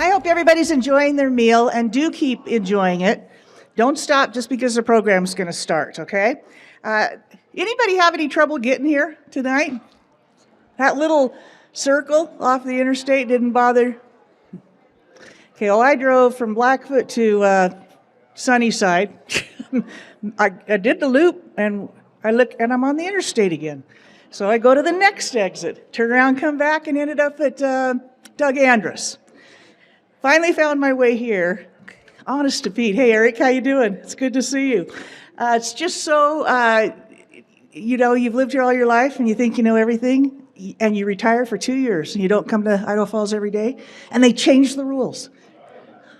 I hope everybody's enjoying their meal, and do keep enjoying it. Don't stop just because the program's going to start, okay? Anybody have any trouble getting here tonight? That little circle off the interstate didn't bother? Okay, well, I drove from Blackfoot to Sunnyside. I did the loop, and I look, and I'm on the interstate again. So I go to the next exit, turn around, come back, and ended up at Doug Andrus. Finally found my way here. Honest to Pete. Hey, Eric, how you doing? It's good to see you. It's just so, you've lived here all your life and you think you know everything, and you retire for 2 years and you don't come to Idaho Falls every day, and they changed the rules.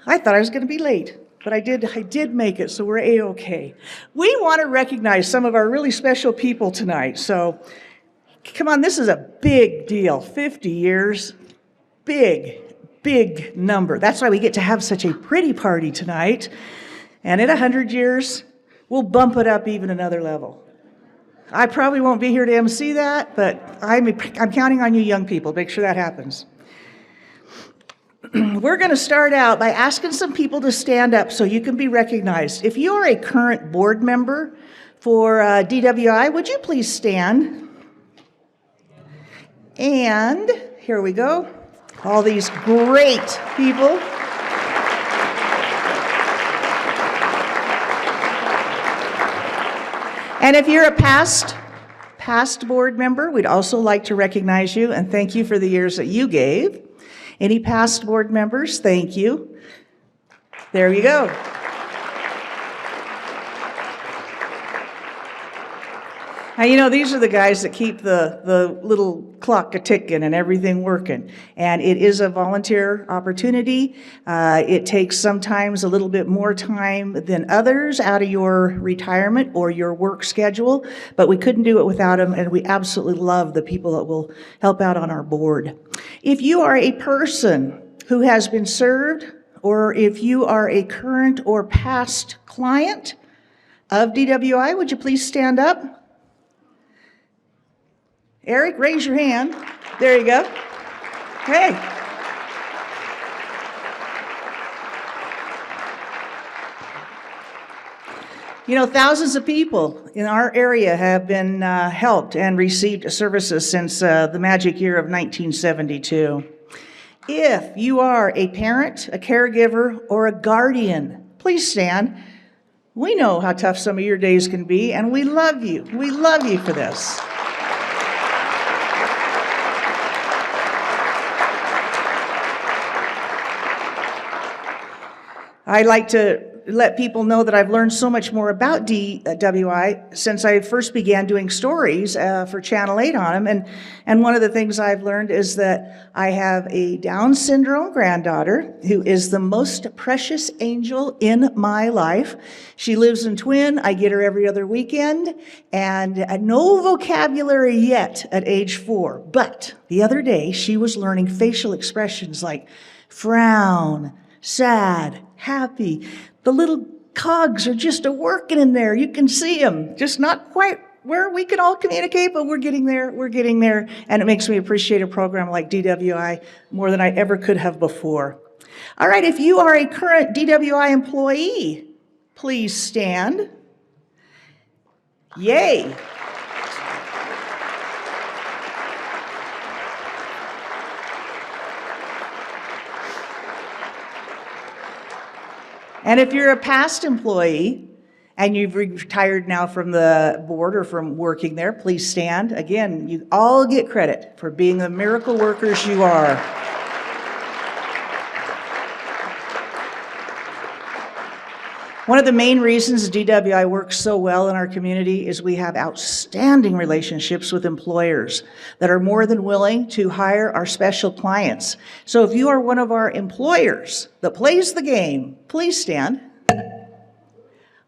I thought I was going to be late, but I did make it, so we're A-okay. We want to recognize some of our really special people tonight. So, come on, this is a big deal. 50 years, big number. That's why we get to have such a pretty party tonight. And in 100 years, we'll bump it up even another level. I probably won't be here to MC that, but I'm counting on you young people. Make sure that happens. We're going to start out by asking some people to stand up so you can be recognized. If you are a current board member for DWI, would you please stand? And here we go. All these great people. And if you're a past board member, we'd also like to recognize you and thank you for the years that you gave. Any past board members, thank you. There you go. Now, these are the guys that keep the little clock a-ticking and everything working. And it is a volunteer opportunity. It takes sometimes a little bit more time than others out of your retirement or your work schedule, but we couldn't do it without them, and we absolutely love the people that will help out on our board. If you are a person who has been served, or if you are a current or past client of DWI, would you please stand up? Eric, raise your hand. There you go. Hey. Thousands of people in our area have been helped and received services since the magic year of 1972. If you are a parent, a caregiver, or a guardian, please stand. We know how tough some of your days can be, and we love you. We love you for this. I like to let people know that I've learned so much more about DWI since I first began doing stories for Channel 8 on them. And one of the things I've learned is that I have a Down syndrome granddaughter who is the most precious angel in my life. She lives in Twin. I get her every other weekend, and no vocabulary yet at age 4. But the other day, she was learning facial expressions like frown, sad, happy. The little cogs are just a-working in there. You can see them, just not quite where we can all communicate, but we're getting there. We're getting there, and it makes me appreciate a program like DWI more than I ever could have before. All right, if you are a current DWI employee, please stand. Yay. And if you're a past employee and you've retired now from the board or from working there, please stand. Again, you all get credit for being the miracle workers you are. One of the main reasons DWI works so well in our community is we have outstanding relationships with employers that are more than willing to hire our special clients. So if you are one of our employers that plays the game, please stand.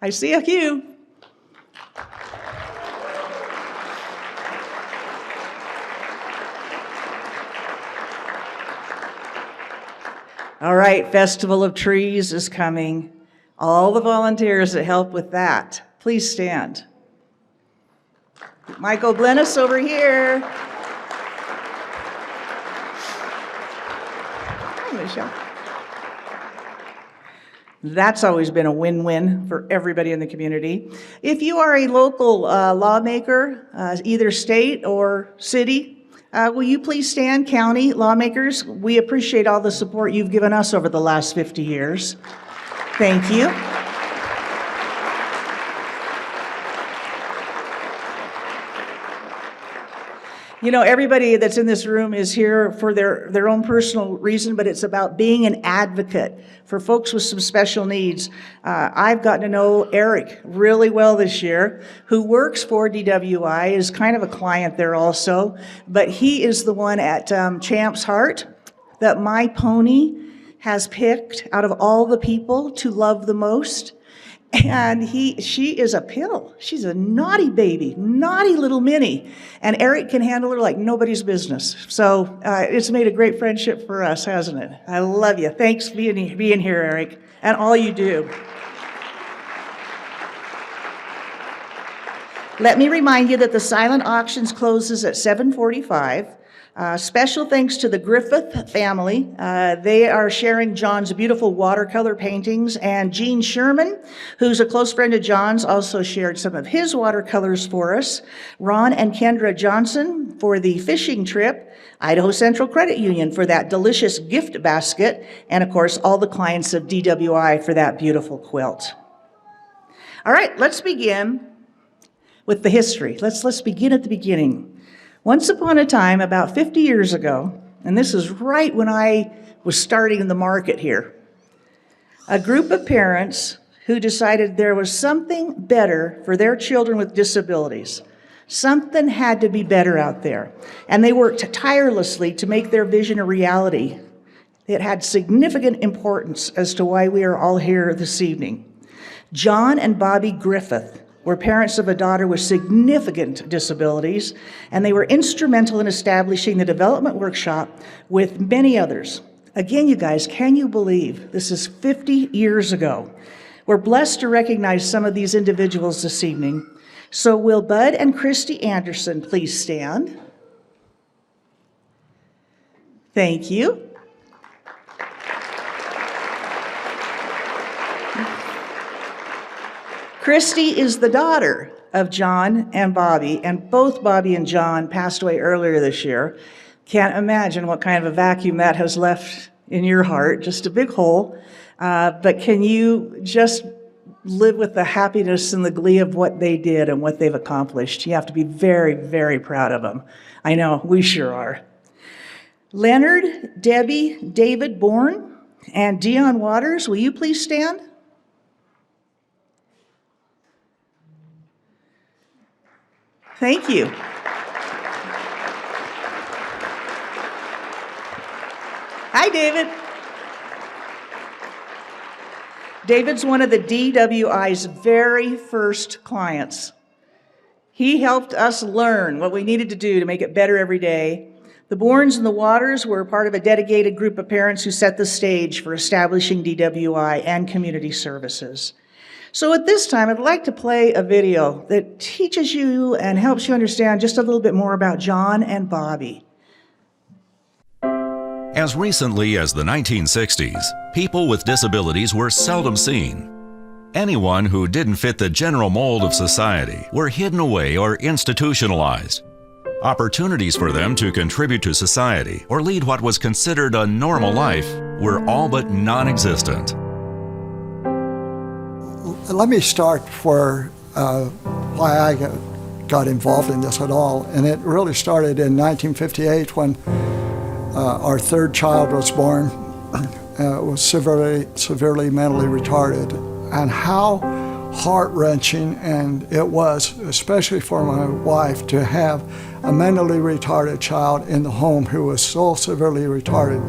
I see a few. All right, Festival of Trees is coming. All the volunteers that help with that, please stand. Michael Blennis over here. Hi, Michelle. That's always been a win-win for everybody in the community. If you are a local lawmaker, either state or city, will you please stand, county lawmakers? We appreciate all the support you've given us over the last 50 years. Thank you. You know, everybody that's in this room is here for their own personal reason, but it's about being an advocate for folks with some special needs. I've gotten to know Eric really well this year, who works for DWI, is kind of a client there also, but he is the one at Champ's Heart that my pony has picked out of all the people to love the most. And she is a pill. She's a naughty baby, naughty little Minnie. And Eric can handle her like nobody's business. So it's made a great friendship for us, hasn't it? I love you. Thanks for being here, Eric, and all you do. Let me remind you that the silent auctions closes at 7:45. Special thanks to the Griffith family. They are sharing John's beautiful watercolor paintings, and Gene Sherman, who's a close friend of John's, also shared some of his watercolors for us. Ron and Kendra Johnson for the fishing trip, Idaho Central Credit Union for that delicious gift basket, and of course all the clients of DWI for that beautiful quilt. All right, let's begin with the history. Let's begin at the beginning. Once upon a time, about 50 years ago, and this is right when I was starting in the market here, a group of parents who decided there was something better for their children with disabilities. Something had to be better out there. And they worked tirelessly to make their vision a reality. It had significant importance as to why we are all here this evening. John and Bobby Griffith were parents of a daughter with significant disabilities, and they were instrumental in establishing the development workshop with many others. Again, you guys, can you believe this is 50 years ago? We're blessed to recognize some of these individuals this evening. So will Bud and Christy Anderson please stand? Thank you. Christy is the daughter of John and Bobby, and both Bobby and John passed away earlier this year. Can't imagine what kind of a vacuum that has left in your heart, just a big hole. But can you just live with the happiness and the glee of what they did and what they've accomplished? You have to be very, very proud of them. I know, we sure are. Leonard, Debbie, David Bourne, and Dion Waters, will you please stand? Thank you. Hi, David. David's one of the DWI's very first clients. He helped us learn what we needed to do to make it better every day. The Bournes and the Waters were part of a dedicated group of parents who set the stage for establishing DWI and community services. So at this time, I'd like to play a video that teaches you and helps you understand just a little bit more about John and Bobby. As recently as the 1960s, people with disabilities were seldom seen. Anyone who didn't fit the general mold of society were hidden away or institutionalized. Opportunities for them to contribute to society or lead what was considered a normal life were all but non-existent. Let me start why I got involved in this at all. And it really started in 1958 when our third child was born, was severely mentally retarded. And how heart-wrenching and it was, especially for my wife, to have a mentally retarded child in the home who was so severely retarded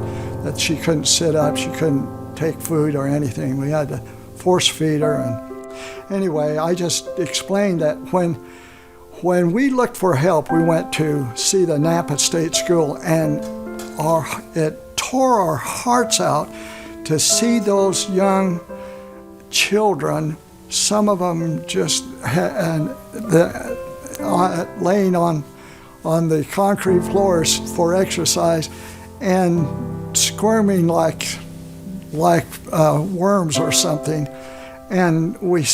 that she couldn't sit up, she couldn't take food or anything. We had to force feed her. And anyway, I just explained that when we looked for help, we went to see the Napa State School, and it tore our hearts out to see those young children, some of them just laying on the concrete floors for exercise and squirming like like worms or something. And we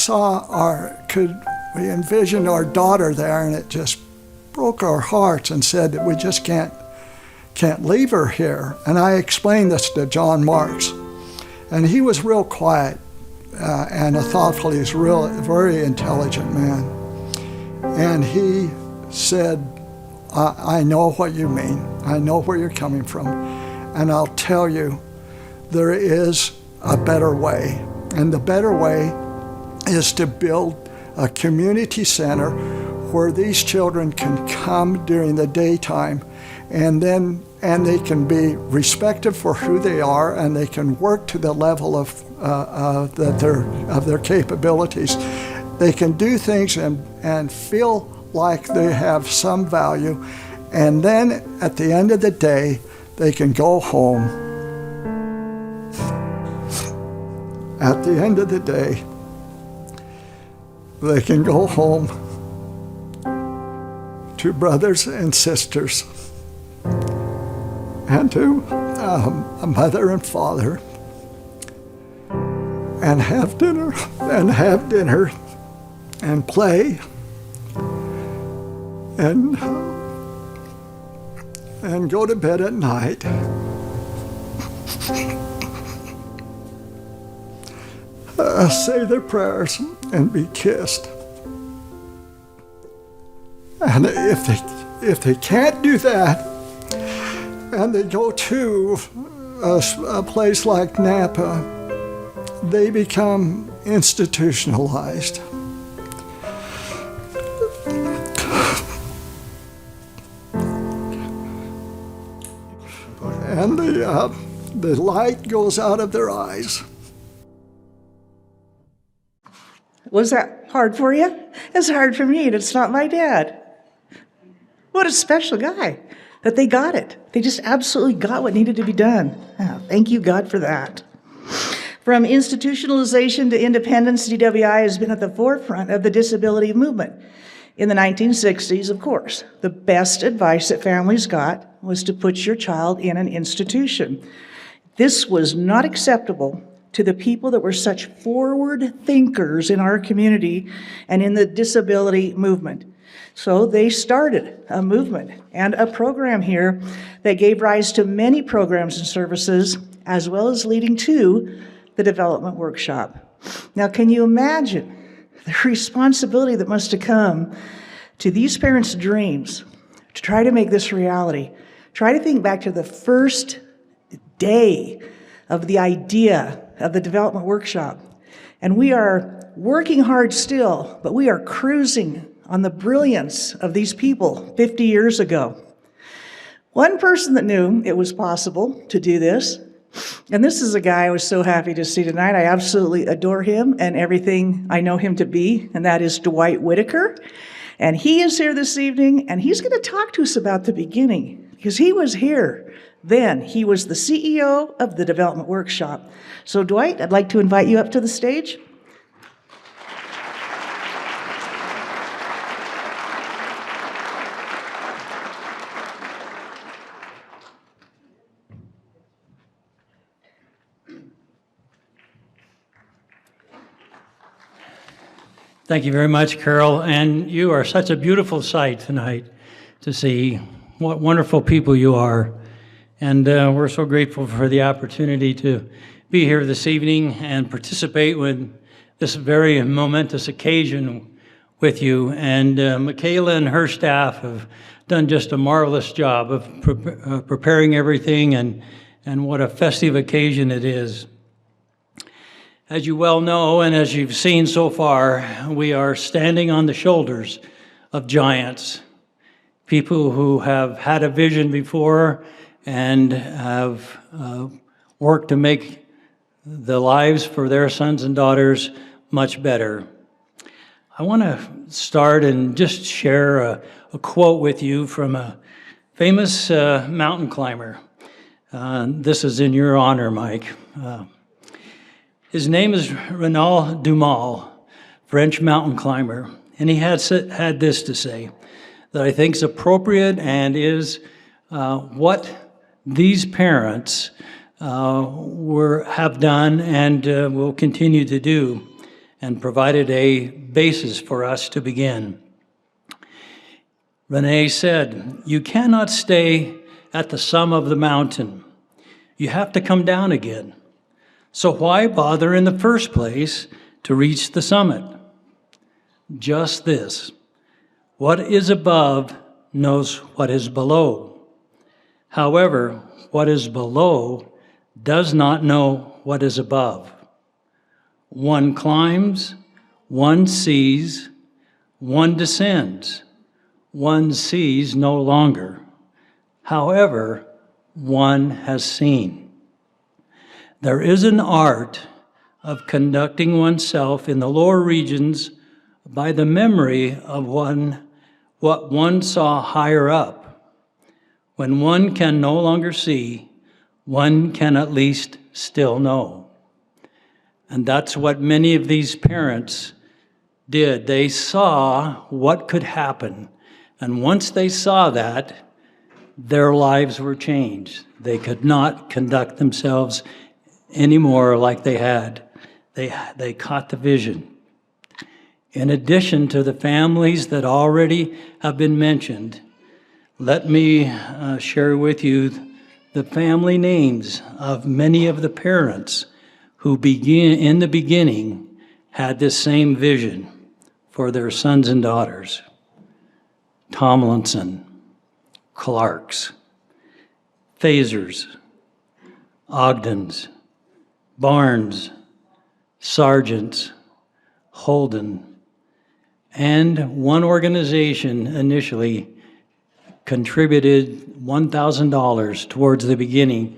envisioned our daughter there, and it just broke our hearts and said that we just can't leave her here. And I explained this to John Marks, and he was real quiet and thoughtful. He's very intelligent man. And he said, I know what you mean. I know where you're coming from. And I'll tell you, there is a better way. And the better way is to build a community center where these children can come during the daytime, and they can be respected for who they are, and they can work to the level of their capabilities. They can do things and feel like they have some value, and then at the end of the day, they can go home. At the end of the day, they can go home to brothers and sisters and to a mother and father, and have dinner and play and go to bed at night. Say their prayers and be kissed. And if they can't do that, and they go to a place like Napa, they become institutionalized. And the light goes out of their eyes. Was that hard for you? It's hard for me, and it's not my dad. What a special guy that they got it. They just absolutely got what needed to be done. Oh, thank you, God, for that. From institutionalization to independence, DWI has been at the forefront of the disability movement. In the 1960s, of course, the best advice that families got was to put your child in an institution. This was not acceptable to the people that were such forward thinkers in our community and in the disability movement. So they started a movement and a program here that gave rise to many programs and services, as well as leading to the development workshop. Now, can you imagine the responsibility that must have come to these parents' dreams to try to make this reality? Try to think back to the first day of the idea of the development workshop. And we are working hard still, but we are cruising on the brilliance of these people 50 years ago. One person that knew it was possible to do this, and this is a guy I was so happy to see tonight. I absolutely adore him and everything I know him to be, and that is Dwight Whitaker. And he is here this evening, and he's going to talk to us about the beginning, because he was here then. He was the CEO of the Development Workshop. So Dwight, I'd like to invite you up to the stage. Thank you very much, Carol. And you are such a beautiful sight tonight to see. What wonderful people you are. And we're so grateful for the opportunity to be here this evening and participate with this very momentous occasion with you. And Michaela and her staff have done just a marvelous job of preparing everything, and what a festive occasion it is. As you well know, and as you've seen so far, we are standing on the shoulders of giants, people who have had a vision before and have worked to make the lives for their sons and daughters much better. I want to start and just share a quote with you from a famous mountain climber. This is in your honor, Mike. His name is Renaud Dumas, French mountain climber, and he had this to say that I think is appropriate and is what these parents have done and will continue to do, and provided a basis for us to begin. Renee said, "You cannot stay at the summit of the mountain. You have to come down again. So why bother in the first place to reach the summit? Just this: what is above knows what is below. However, what is below does not know what is above. One climbs, one sees, one descends, one sees no longer. However, one has seen." There is an art of conducting oneself in the lower regions by the memory of what one saw higher up. When one can no longer see, one can at least still know. And that's what many of these parents did. They saw what could happen. And once they saw that, their lives were changed. They could not conduct themselves anymore like they had. They caught the vision. In addition to the families that already have been mentioned, let me share with you the family names of many of the parents who in the beginning had this same vision for their sons and daughters. Tomlinson, Clarks, Phasers, Ogdens, Barnes, Sargents, Holden, and one organization initially contributed $1,000 towards the beginning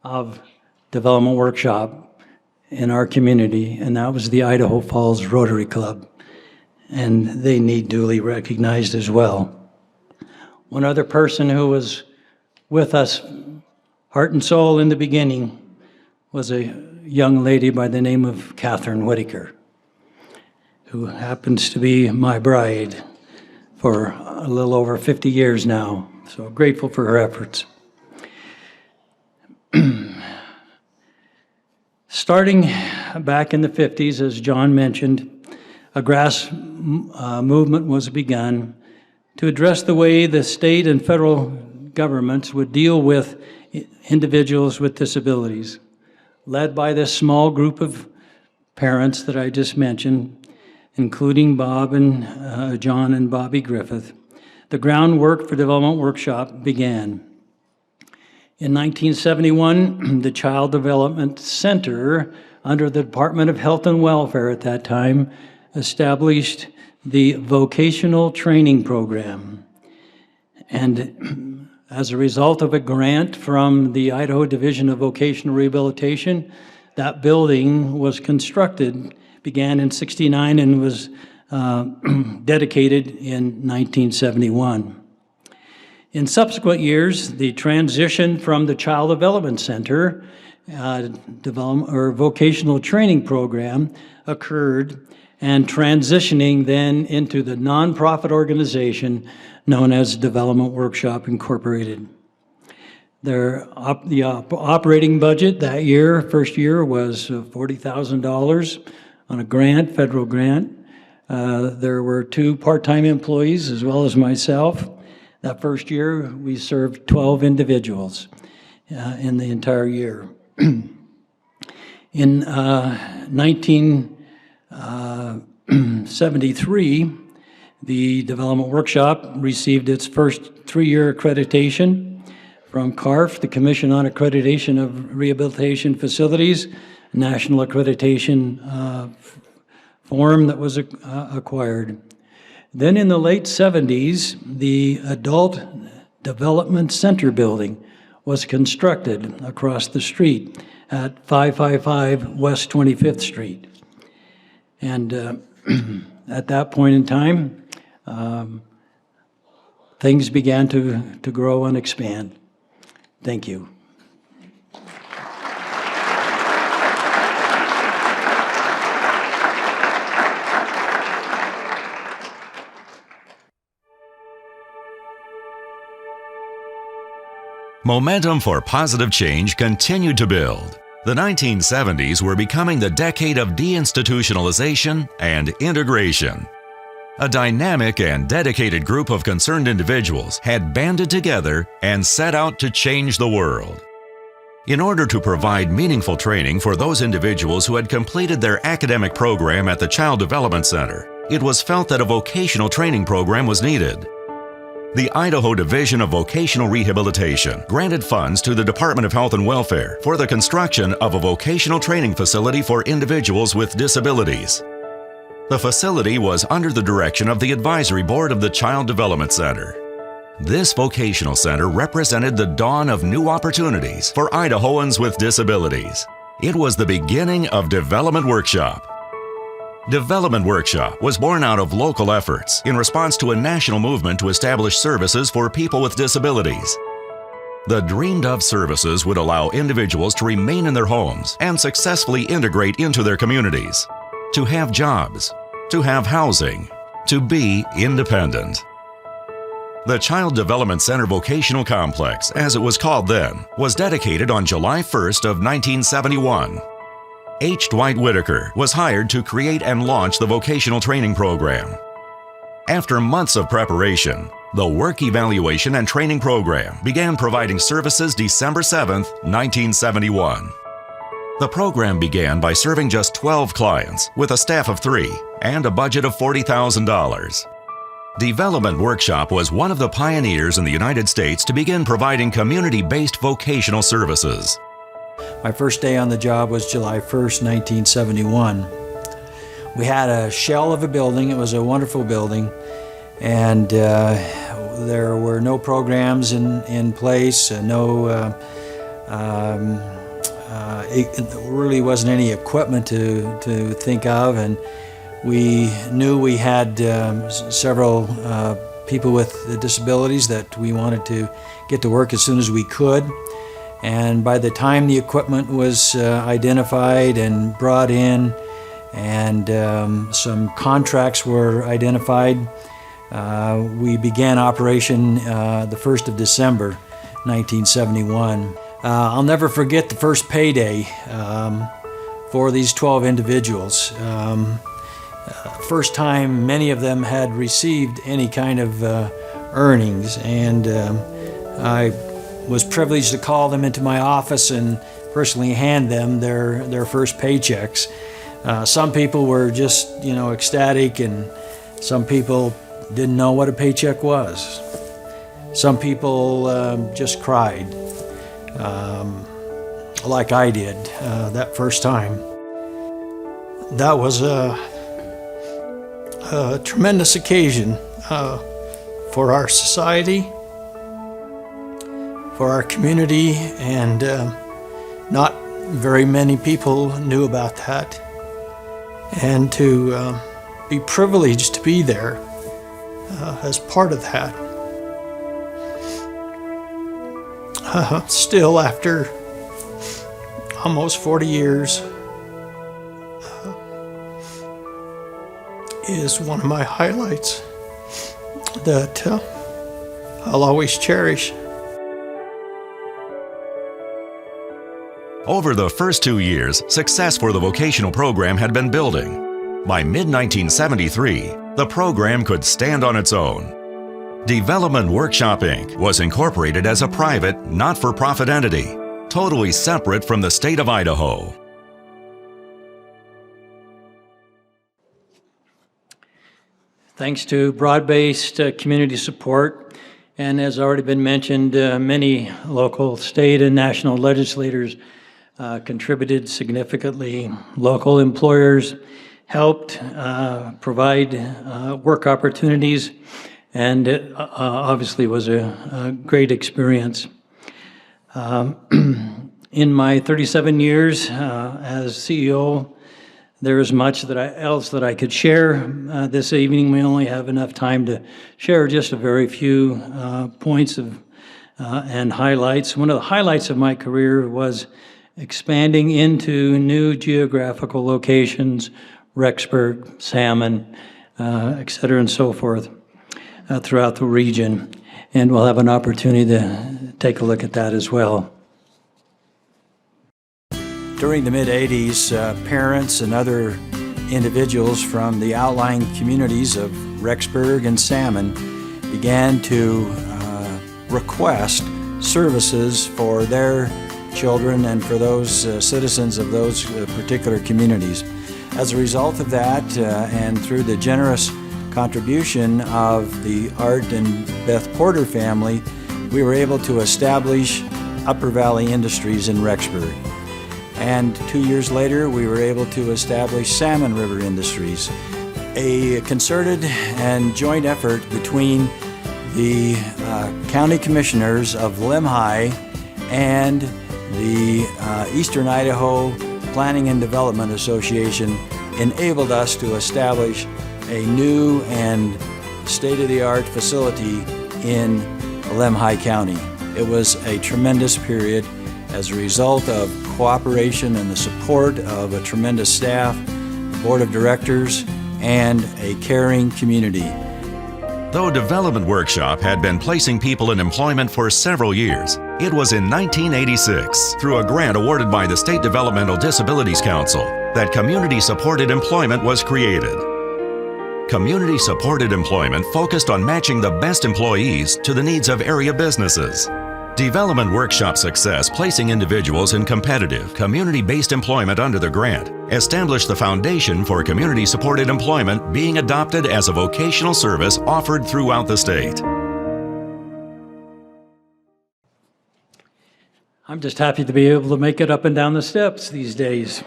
of development workshop in our community, and that was the Idaho Falls Rotary Club, and they need duly recognized as well. One other person who was with us, heart and soul in the beginning, was a young lady by the name of Catherine Whitaker, who happens to be my bride for a little over 50 years now. So grateful for her efforts. Starting back in the 50s, as John mentioned, a grass movement was begun to address the way the state and federal governments would deal with individuals with disabilities, led by this small group of parents that I just mentioned, including Bob and John and Bobby Griffith. The groundwork for Development Workshop began. In 1971, the Child Development Center, under the Department of Health and Welfare at that time, established the vocational training program. And as a result of a grant from the Idaho Division of Vocational Rehabilitation, that building was constructed, began in '69 and was dedicated in 1971. In subsequent years, the transition from the Child Development Center vocational training program occurred, and transitioning then into the nonprofit organization known as Development Workshop Incorporated. The operating budget that year, first year, was $40,000 on a grant, federal grant. There were 2 part-time employees as well as myself. That first year, we served 12 individuals in the entire year. In 1973, the Development Workshop received its first 3-year accreditation from CARF, the Commission on Accreditation of Rehabilitation Facilities, national accreditation form that was acquired. Then in the late 70s, the Adult Development Center building was constructed across the street at 555 West 25th Street. And at that point in time, things began to grow and expand. Thank you. Momentum for positive change continued to build. The 1970s were becoming the decade of deinstitutionalization and integration. A dynamic and dedicated group of concerned individuals had banded together and set out to change the world. In order to provide meaningful training for those individuals who had completed their academic program at the Child Development Center, it was felt that a vocational training program was needed. The Idaho Division of Vocational Rehabilitation granted funds to the Department of Health and Welfare for the construction of a vocational training facility for individuals with disabilities. The facility was under the direction of the Advisory Board of the Child Development Center. This vocational center represented the dawn of new opportunities for Idahoans with disabilities. It was the beginning of Development Workshop. Development Workshop was born out of local efforts in response to a national movement to establish services for people with disabilities. The dreamed-of services would allow individuals to remain in their homes and successfully integrate into their communities, to have jobs, to have housing, to be independent. The Child Development Center Vocational Complex, as it was called then, was dedicated on July 1st of 1971. H. Dwight Whitaker was hired to create and launch the vocational training program. After months of preparation, the Work Evaluation and Training Program began providing services December 7, 1971. The program began by serving just 12 clients with a staff of 3 and a budget of $40,000. Development Workshop was one of the pioneers in the United States to begin providing community-based vocational services. My first day on the job was July 1st, 1971. We had a shell of a building. It was a wonderful building, and there were no programs in place, there really wasn't any equipment to think of, and we knew we had several people with disabilities that we wanted to get to work as soon as we could. And by the time the equipment was identified and brought in, and some contracts were identified, we began operation the 1st of December, 1971. I'll never forget the first payday for these 12 individuals. First time many of them had received any kind of earnings, and I was privileged to call them into my office and personally hand them their first paychecks. Some people were just, ecstatic, and some people didn't know what a paycheck was. Some people just cried, like I did that first time. That was a tremendous occasion for our society, for our community, and not very many people knew about that. And to be privileged to be there as part of that. Still, after almost 40 years, is one of my highlights that I'll always cherish. Over the first 2 years, success for the vocational program had been building. By mid-1973, the program could stand on its own. Development Workshop, Inc. was incorporated as a private, not-for-profit entity, totally separate from the state of Idaho. Thanks to broad-based community support, and as already been mentioned, many local, state, and national legislators contributed significantly. Local employers helped provide work opportunities, and it obviously was a great experience. In my 37 years as CEO, there is much else that I could share this evening. We only have enough time to share just a very few points and highlights. One of the highlights of my career was expanding into new geographical locations, Rexburg, Salmon, et cetera, and so forth. throughout the region. And we'll have an opportunity to take a look at that as well. During the mid-'80s, parents and other individuals from the outlying communities of Rexburg and Salmon began to request services for their children and for those citizens of those particular communities. As a result of that, and through the generous contribution of the Art and Beth Porter family, we were able to establish Upper Valley Industries in Rexburg. And 2 years later, we were able to establish Salmon River Industries, a concerted and joint effort between the county commissioners of Lemhi and the Eastern Idaho Planning and Development Association enabled us to establish a new and state-of-the-art facility in Lemhi County. It was a tremendous period as a result of cooperation and the support of a tremendous staff, board of directors, and a caring community. Though Development Workshop had been placing people in employment for several years, it was in 1986, through a grant awarded by the State Developmental Disabilities Council, that Community-Supported Employment was created. Community-supported employment focused on matching the best employees to the needs of area businesses. Development Workshop success placing individuals in competitive, community-based employment under the grant established the foundation for community-supported employment being adopted as a vocational service offered throughout the state. I'm just happy to be able to make it up and down the steps these days.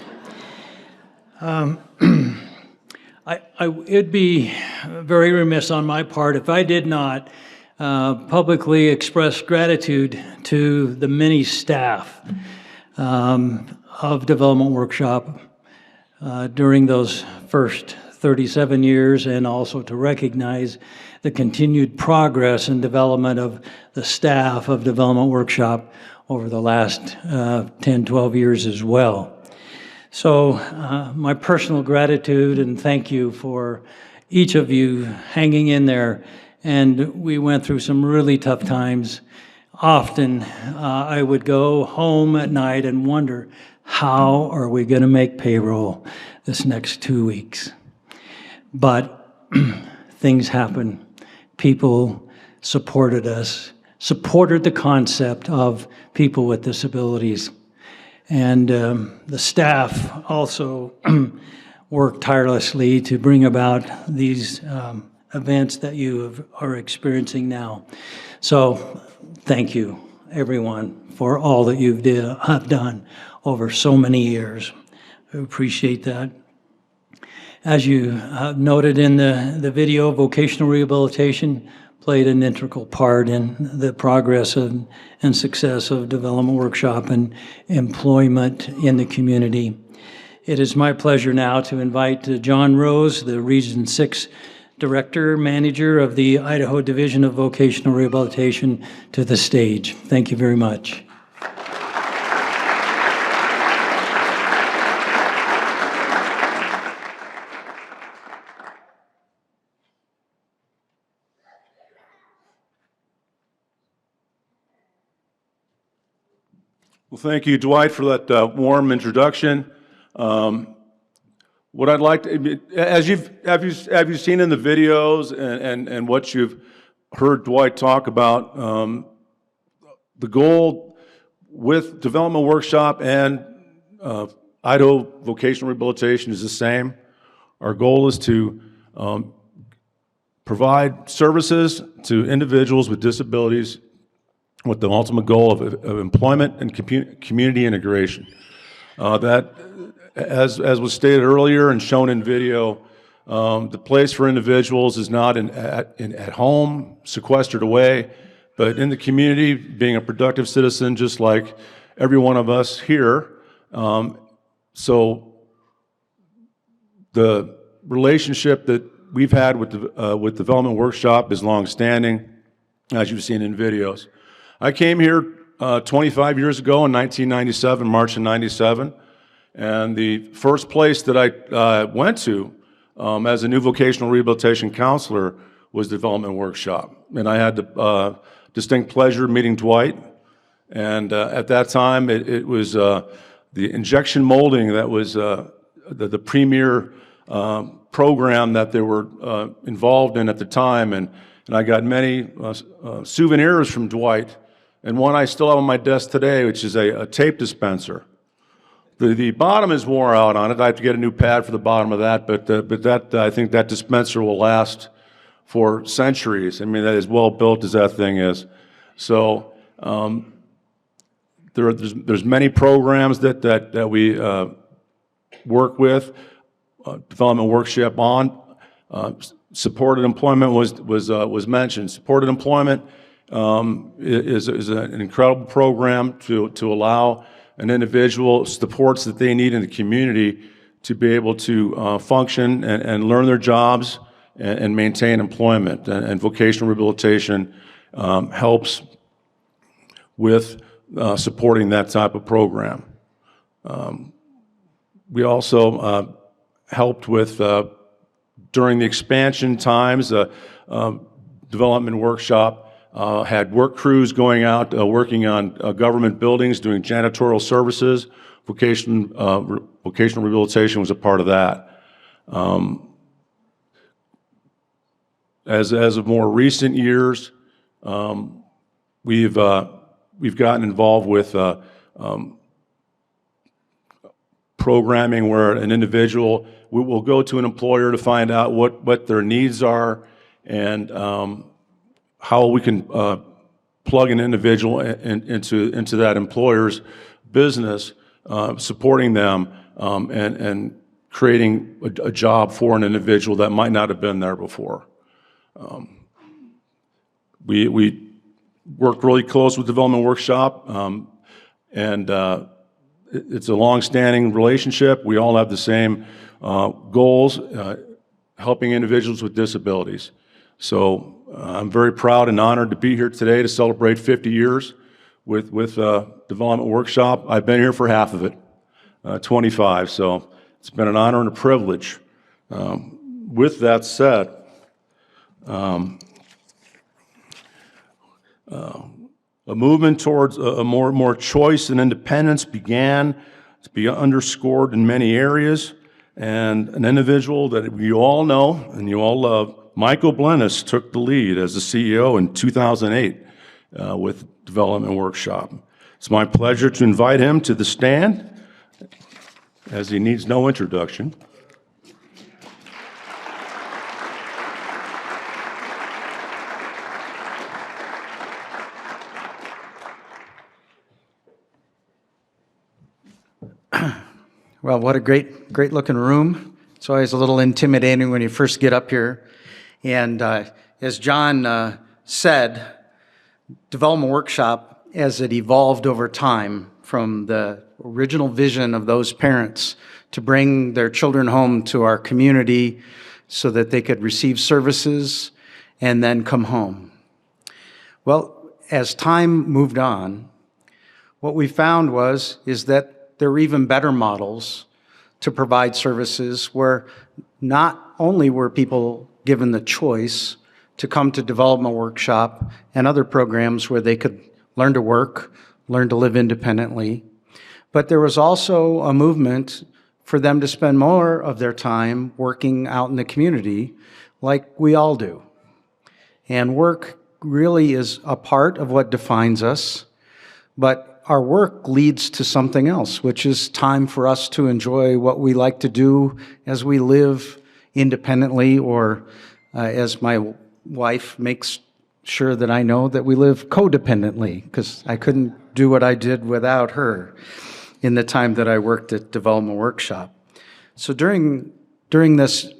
It'd be very remiss on my part if I did not publicly express gratitude to the many staff of Development Workshop during those first 37 years, and also to recognize the continued progress and development of the staff of Development Workshop over the last 10, 12 years as well. So my personal gratitude and thank you for each of you hanging in there. And we went through some really tough times. Often I would go home at night and wonder, how are we going to make payroll this next 2 weeks? But things happen. People supported us, supported the concept of people with disabilities. And the staff also worked tirelessly to bring about these events that you are experiencing now. So thank you, everyone, for all that you've have done over so many years. I appreciate that. As you noted in the video, vocational rehabilitation played an integral part in the progress and success of Development Workshop and employment in the community. It is my pleasure now to invite John Rose, the Region 6 Director, Manager of the Idaho Division of Vocational Rehabilitation, to the stage. Thank you very much. Well, thank you, Dwight, for that warm introduction. What I'd like to, as have you seen in the videos and what you've heard Dwight talk about, the goal with Development Workshop and Idaho Vocational Rehabilitation is the same. Our goal is to provide services to individuals with disabilities with the ultimate goal of employment and community integration. That, as was stated earlier and shown in video, the place for individuals is not at home, sequestered away, but in the community, being a productive citizen, just like every one of us here. So the relationship that we've had with Development Workshop is long-standing, as you've seen in videos. I came here 25 years ago in 1997, March of 97, and the first place that I went to as a new vocational rehabilitation counselor was Development Workshop. And I had the distinct pleasure of meeting Dwight. And at that time, it was the injection molding that was the premier program that they were involved in at the time. And I got many souvenirs from Dwight. And one I still have on my desk today, which is a tape dispenser. The bottom is wore out on it. I have to get a new pad for the bottom of that, but that I think that dispenser will last for centuries. I mean, that as well built as that thing is. So there's many programs that we work with. Development Workshop on supported employment was mentioned. Supported employment is an incredible program to allow an individual supports that they need in the community to be able to function and learn their jobs and maintain employment. And vocational rehabilitation helps with supporting that type of program. We also helped with, during the expansion times, Development Workshop had work crews going out, working on government buildings, doing janitorial services. Vocational rehabilitation was a part of that. As of more recent years, we've gotten involved with programming where an individual will go to an employer to find out what their needs are and how we can plug an individual into that employer's business, supporting them and creating a job for an individual that might not have been there before. We work really close with Development Workshop, and it's a long-standing relationship. We all have the same goals, helping individuals with disabilities. So I'm very proud and honored to be here today to celebrate 50 years with Development Workshop. I've been here for half of it, 25, so it's been an honor and a privilege. With that said, a movement towards a more choice and independence began to be underscored in many areas, and an individual that you all know and you all love, Michael Blennis, took the lead as the CEO in 2008 with Development Workshop. It's my pleasure to invite him to the stand, as he needs no introduction. Well, what a great looking room. It's always a little intimidating when you first get up here. And as John said, Development Workshop, as it evolved over time from the original vision of those parents to bring their children home to our community so that they could receive services and then come home. Well, as time moved on, what we found is that there were even better models to provide services where not only were people given the choice to come to Development Workshop and other programs where they could learn to work, learn to live independently, but there was also a movement for them to spend more of their time working out in the community like we all do. And work really is a part of what defines us, but our work leads to something else, which is time for us to enjoy what we like to do as we live independently, or as my wife makes sure that I know, that we live codependently, because I couldn't do what I did without her in the time that I worked at Development Workshop. So during this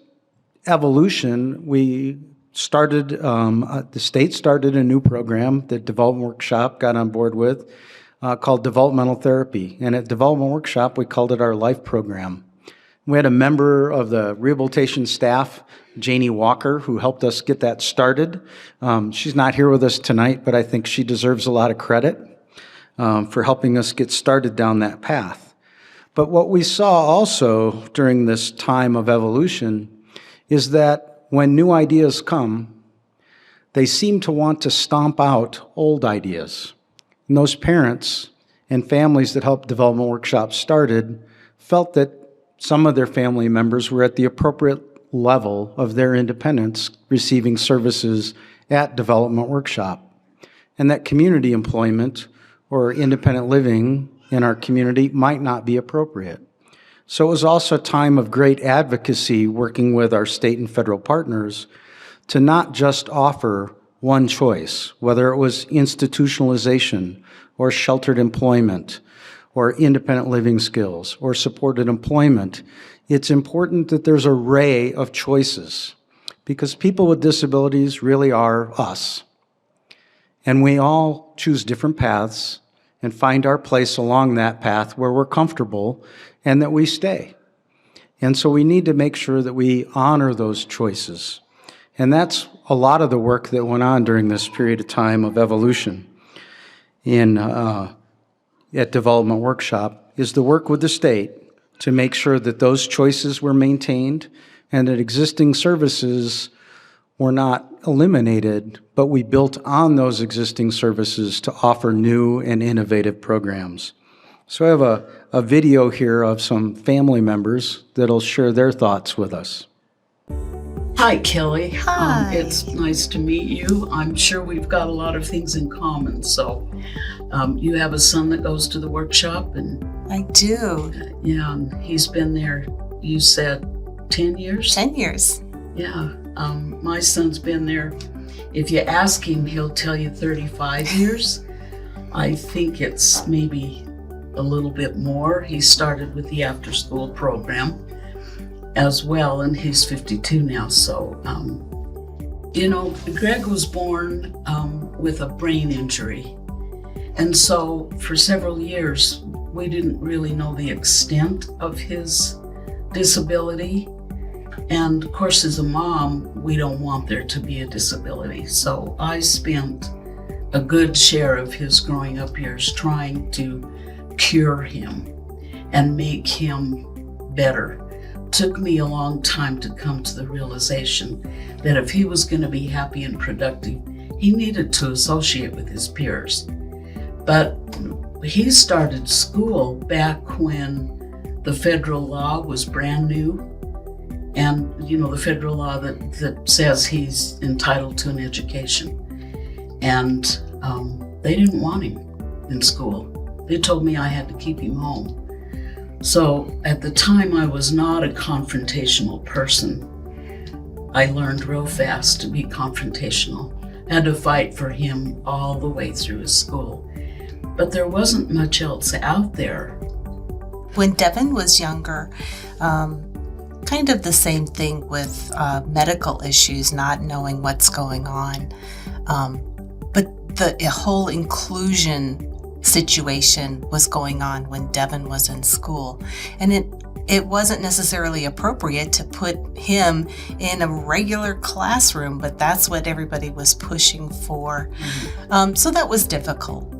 evolution, we started, the state started a new program that Development Workshop got on board with, called developmental therapy. And at Development Workshop, we called it our life program. We had a member of the rehabilitation staff, Janie Walker, who helped us get that started. She's not here with us tonight, but I think she deserves a lot of credit for helping us get started down that path. But what we saw also during this time of evolution is that when new ideas come, they seem to want to stomp out old ideas. And those parents and families that helped Development Workshop started felt that some of their family members were at the appropriate level of their independence receiving services at Development Workshop, and that community employment or independent living in our community might not be appropriate. So it was also a time of great advocacy working with our state and federal partners to not just offer one choice, whether it was institutionalization or sheltered employment or independent living skills or supported employment. It's important that there's an array of choices because people with disabilities really are us. And we all choose different paths and find our place along that path where we're comfortable and that we stay. And so we need to make sure that we honor those choices. And that's a lot of the work that went on during this period of time of evolution at Development Workshop, is the work with the state to make sure that those choices were maintained and that existing services were not eliminated, but we built on those existing services to offer new and innovative programs. So I have a video here of some family members that'll share their thoughts with us. Hi, Kelly. Hi. It's nice to meet you. I'm sure we've got a lot of things in common. So you have a son that goes to the workshop, and I do. yeah, and he's been there, you said 10 years? 10 years. Yeah. My son's been there. If you ask him, he'll tell you 35 years. I think it's maybe a little bit more. He started with the after-school program as well, and he's 52 now. So, Greg was born with a brain injury. And so for several years, we didn't really know the extent of his disability. And of course, as a mom, we don't want there to be a disability. So I spent a good share of his growing up years trying to cure him and make him better. Took me a long time to come to the realization that if he was going to be happy and productive, he needed to associate with his peers. But he started school back when the federal law was brand new. And, the federal law that says he's entitled to an education. And they didn't want him in school. They told me I had to keep him home. So at the time, I was not a confrontational person. I learned real fast to be confrontational. Had to fight for him all the way through his school. But there wasn't much else out there. When Devin was younger, kind of the same thing with medical issues, not knowing what's going on. But the whole inclusion situation was going on when Devin was in school. And it wasn't necessarily appropriate to put him in a regular classroom, but that's what everybody was pushing for. So that was difficult.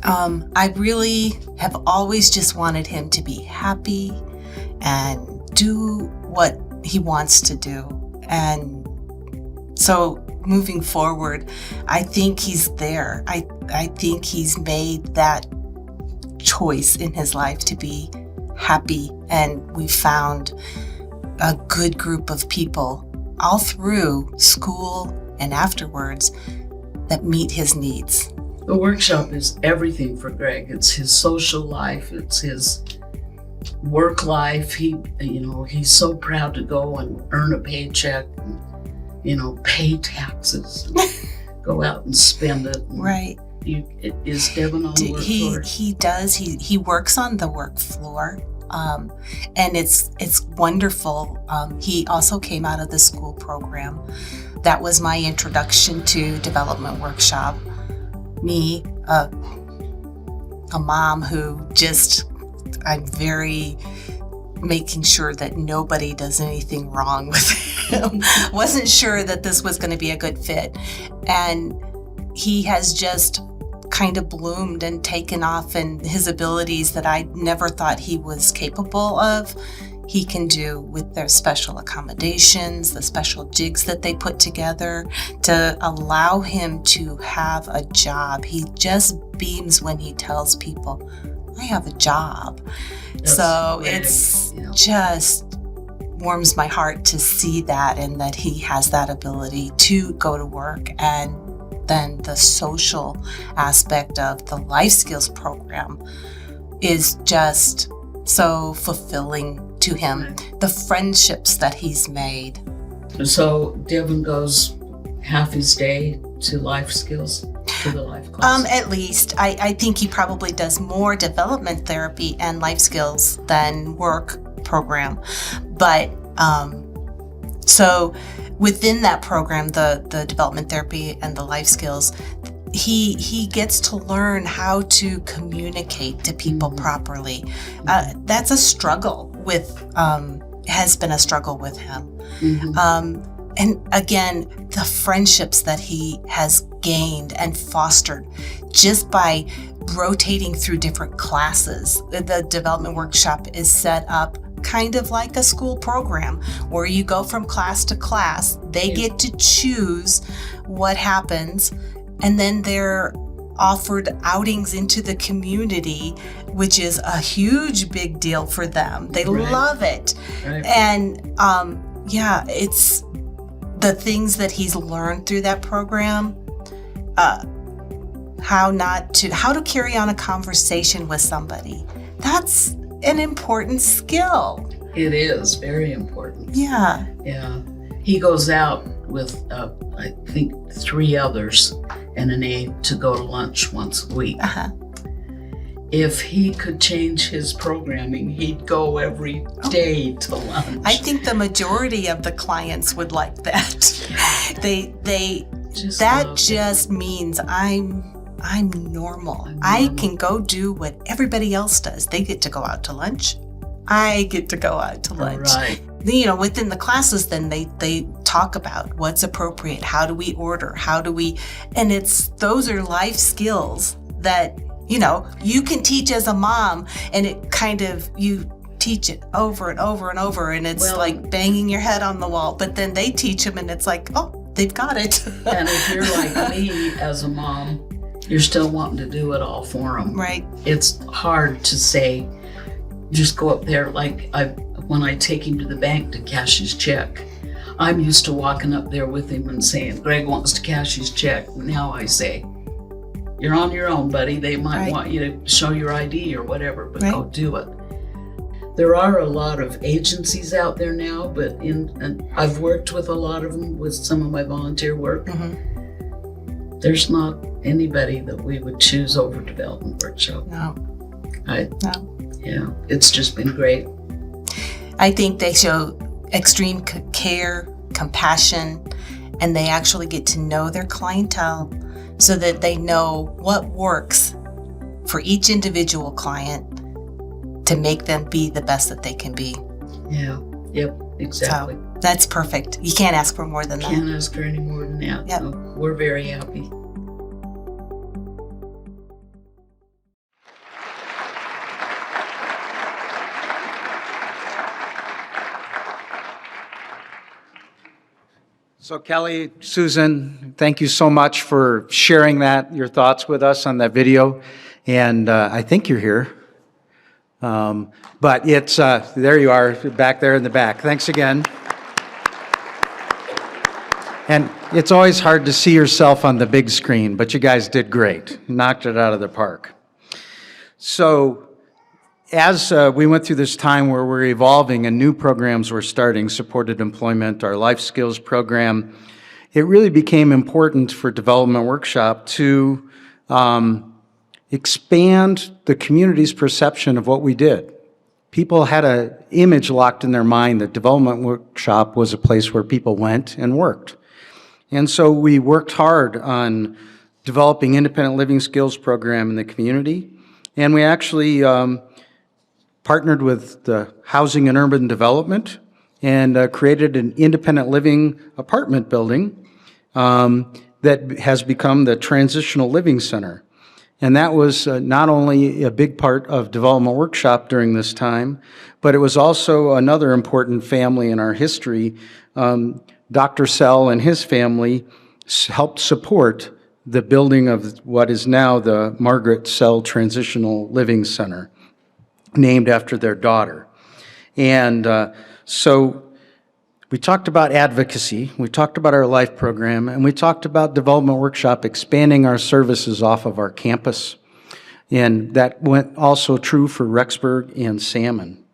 I really have always just wanted him to be happy and do what he wants to do. And so moving forward, I think he's there. I think he's made that choice in his life to be happy. And we found a good group of people all through school and afterwards that meet his needs. The workshop is everything for Greg. It's his social life. It's his work life. He's so proud to go and earn a paycheck and, pay taxes and go out and spend it. And right. Is Devin on the work floor? He does. He works on the work floor. And it's wonderful. He also came out of the school program. That was my introduction to Development Workshop. Me, a mom who I'm very making sure that nobody does anything wrong with him. Wasn't sure that this was going to be a good fit. And he has just kind of bloomed and taken off, and his abilities that I never thought he was capable of, he can do with their special accommodations, the special jigs that they put together to allow him to have a job. He just beams when he tells people, I have a job. So it's just warms my heart to see that, and that he has that ability to go to work. And then the social aspect of the life skills program is just so fulfilling to him. The friendships that he's made. So Devin goes half his day to life skills, to the life class? At least. I think he probably does more development therapy and life skills than work program. But so within that program, the development therapy and the life skills, he gets to learn how to communicate to people properly. That's a struggle has been a struggle with him. And again, the friendships that he has gained and fostered just by rotating through different classes. The development workshop is set up kind of like a school program where you go from class to class. They get to choose what happens, and then they're offered outings into the community, which is a huge big deal for them. They love it. And it's the things that he's learned through that program, how to carry on a conversation with somebody. That's an important skill. It is very important. Yeah. He goes out with, I think, 3 others and an aide to go to lunch once a week. If he could change his programming, he'd go every day to lunch. I think the majority of the clients would like that. They just means I'm normal. I can go do what everybody else does. They get to go out to lunch. I get to go out to lunch. Right. Within the classes, then they talk about what's appropriate. How do we order? And those are life skills that, you can teach as a mom, and it kind of, you teach it over and over and over, and it's like banging your head on the wall, but then they teach them and it's like, oh, they've got it. And if you're like me as a mom, you're still wanting to do it all for them. Right. It's hard to say, just go up there. Like when I take him to the bank to cash his check, I'm used to walking up there with him and saying, Greg wants to cash his check. Now I say, you're on your own, buddy. They might want you to show your ID or whatever, but go do it. There are a lot of agencies out there now, but and I've worked with a lot of them with some of my volunteer work. There's not anybody that we would choose over Development Workshop. No. Yeah, it's just been great. I think they show extreme care, compassion, and they actually get to know their clientele so that they know what works for each individual client to make them be the best that they can be. Yeah, yep, exactly. So that's perfect. You can't ask for more than that. Can't ask for any more than that. Yep. So we're very happy. So Kelly, Susan, thank you so much for sharing your thoughts with us on that video. And I think you're here. But it's, there you are, back there in the back. Thanks again. And it's always hard to see yourself on the big screen, but you guys did great. You knocked it out of the park. So as we went through this time where we're evolving and new programs were starting, supported employment, our life skills program, it really became important for Development Workshop to expand the community's perception of what we did. People had an image locked in their mind that Development Workshop was a place where people went and worked. And so we worked hard on developing independent living skills program in the community, and we actually partnered with the Housing and Urban Development and created an independent living apartment building that has become the Transitional Living Center. And that was not only a big part of Development Workshop during this time, but it was also another important family in our history. Dr. Sell and his family helped support the building of what is now the Margaret Sell Transitional Living Center, named after their daughter. And so we talked about advocacy, we talked about our life program, and we talked about Development Workshop expanding our services off of our campus. And that went also true for Rexburg and Salmon.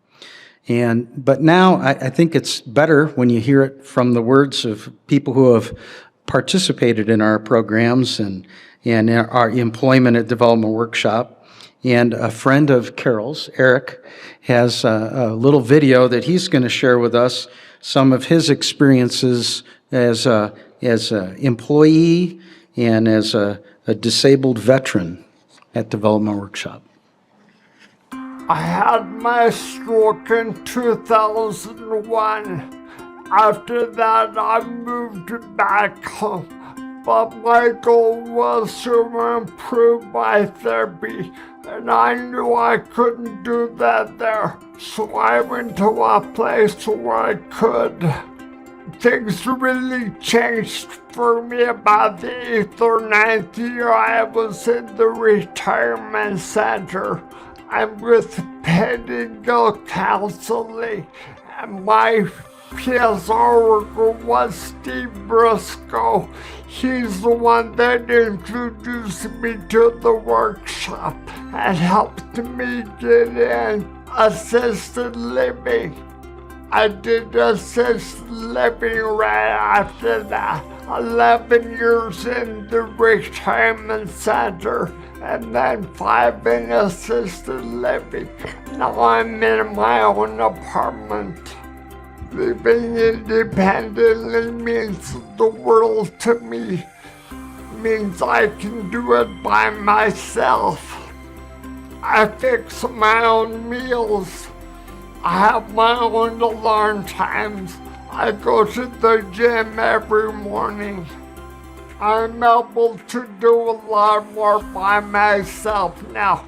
But now I think it's better when you hear it from the words of people who have participated in our programs and our employment at Development Workshop. And a friend of Carol's, Eric, has a little video that he's going to share with us, some of his experiences as a employee and as a disabled veteran at Development Workshop. I had my stroke in 2001. After that, I moved back home. But my goal was to improve my therapy, and I knew I couldn't do that there. So I went to a place where I could. Things really changed for me about the 8th or 9th year I was in the retirement center. I'm with Pettingill Counseling, and my PSR worker was Steve Briscoe. He's the one that introduced me to the workshop and helped me get in assisted living. I did assisted living right after that. 11 years in the retirement center and then 5 in assisted living. Now I'm in my own apartment. Living independently means the world to me. Means I can do it by myself. I fix my own meals. I have my own alarm times. I go to the gym every morning. I'm able to do a lot more by myself now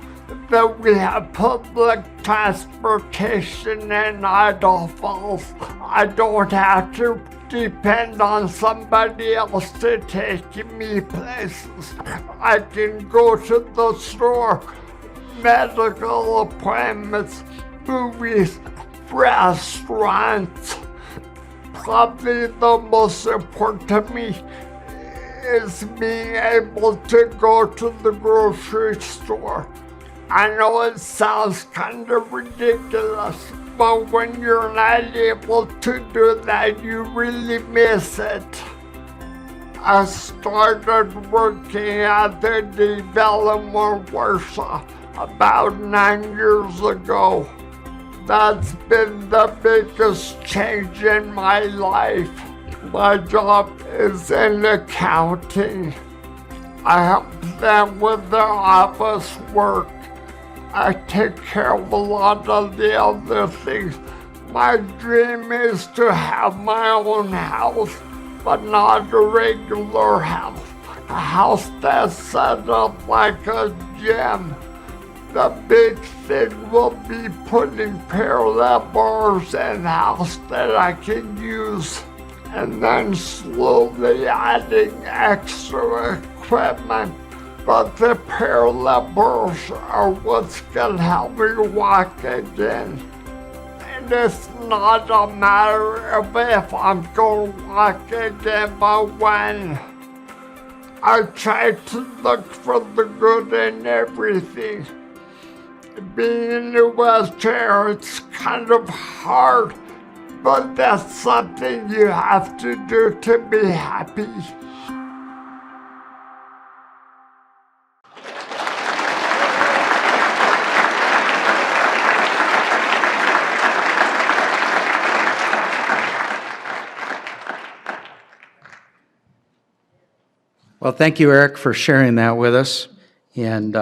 that we have public transportation in Idaho Falls. I don't have to depend on somebody else to take me places. I can go to the store, medical appointments, movies, restaurants. Probably the most important to me is being able to go to the grocery store. I know it sounds kind of ridiculous, but when you're not able to do that, you really miss it. I started working at the Development Workshop about 9 years ago. That's been the biggest change in my life. My job is in accounting. I help them with their office work. I take care of a lot of the other things. My dream is to have my own house, but not a regular house. A house that's set up like a gym. The big thing will be putting parallel bars in the house that I can use, and then slowly adding extra equipment. But the parallel bars are what's gonna help me walk again. And it's not a matter of if I'm gonna walk again, but when. I try to look for the good in everything. Being in a wheelchair, it's kind of hard, but that's something you have to do to be happy. Well, thank you, Eric, for sharing that with us. And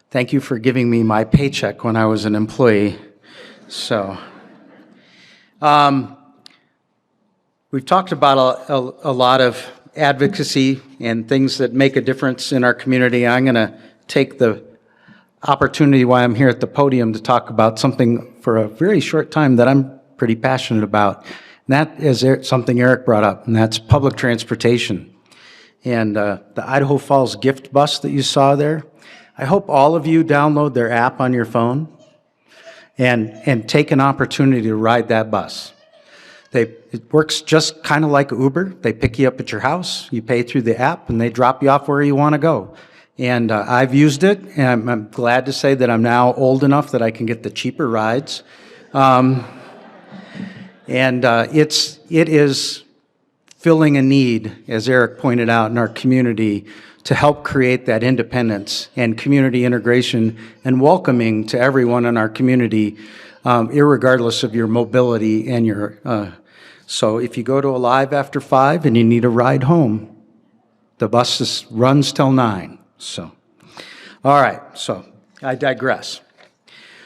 thank you for giving me my paycheck when I was an employee. So, we've talked about a lot of advocacy and things that make a difference in our community. I'm going to take the opportunity while I'm here at the podium to talk about something for a very short time that I'm pretty passionate about. And that is something Eric brought up, and that's public transportation. And the Idaho Falls gift bus that you saw there, I hope all of you download their app on your phone and take an opportunity to ride that bus. It works just kind of like Uber. They pick you up at your house, you pay through the app, and they drop you off where you want to go. And I've used it, and I'm glad to say that I'm now old enough that I can get the cheaper rides. It is filling a need, as Eric pointed out, in our community to help create that independence and community integration and welcoming to everyone in our community, irregardless of your mobility and your. So if you go to Alive after 5 and you need a ride home, the bus runs till 9. So, all right, so I digress.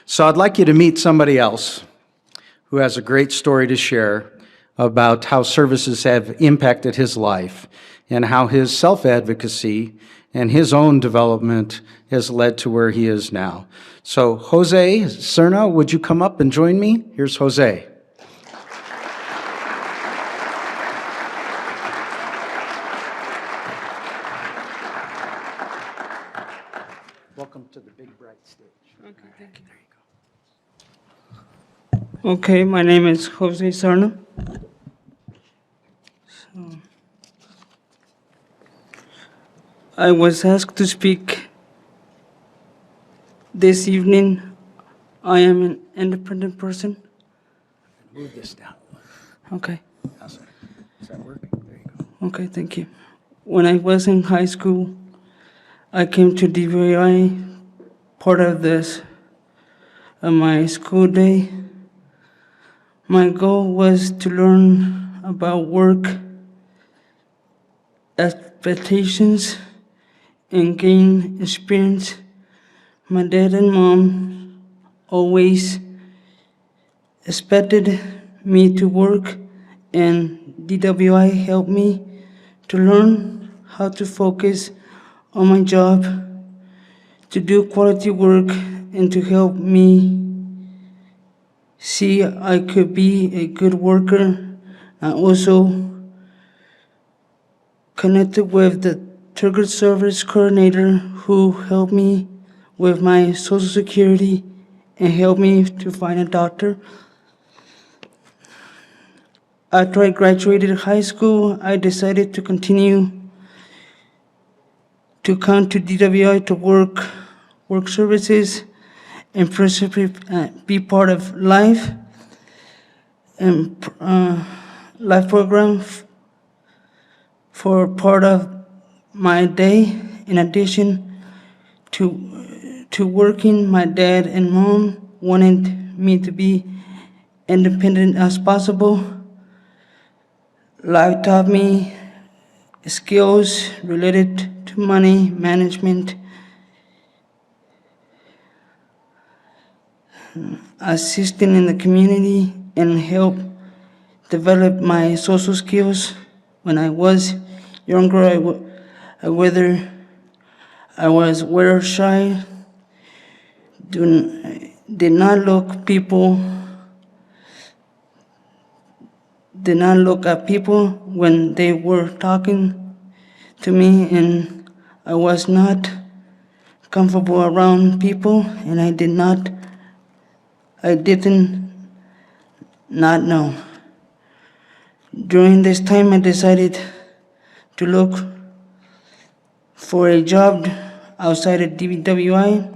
So I'd like you to meet somebody else who has a great story to share about how services have impacted his life and how his self-advocacy and his own development has led to where he is now. So Jose Serna, would you come up and join me? Here's Jose. Welcome to the big bright stage. Okay, thank you. Okay, my name is Jose Serna. I was asked to speak this evening. I am an independent person. Move this down. Okay. How's that? Is that working? There you go. Okay, thank you. When I was in high school, I came to DWI, part of this, my school day. My goal was to learn about work, expectations, and gain experience. My dad and mom always expected me to work, and DWI helped me to learn how to focus on my job, to do quality work, and to help me see I could be a good worker. I also connected with the Target Service Coordinator who helped me with my Social Security and helped me to find a doctor. After I graduated high school, I decided to continue to come to DWI to work services, and be part of life and life program for part of my day. In addition to working, my dad and mom wanted me to be independent as possible. Life taught me skills related to money management, assisting in the community, and help develop my social skills. When I was younger, I was very shy, did not look at people when they were talking to me, and I was not comfortable around people, and I didn't not know. During this time, I decided to look for a job outside of DWI,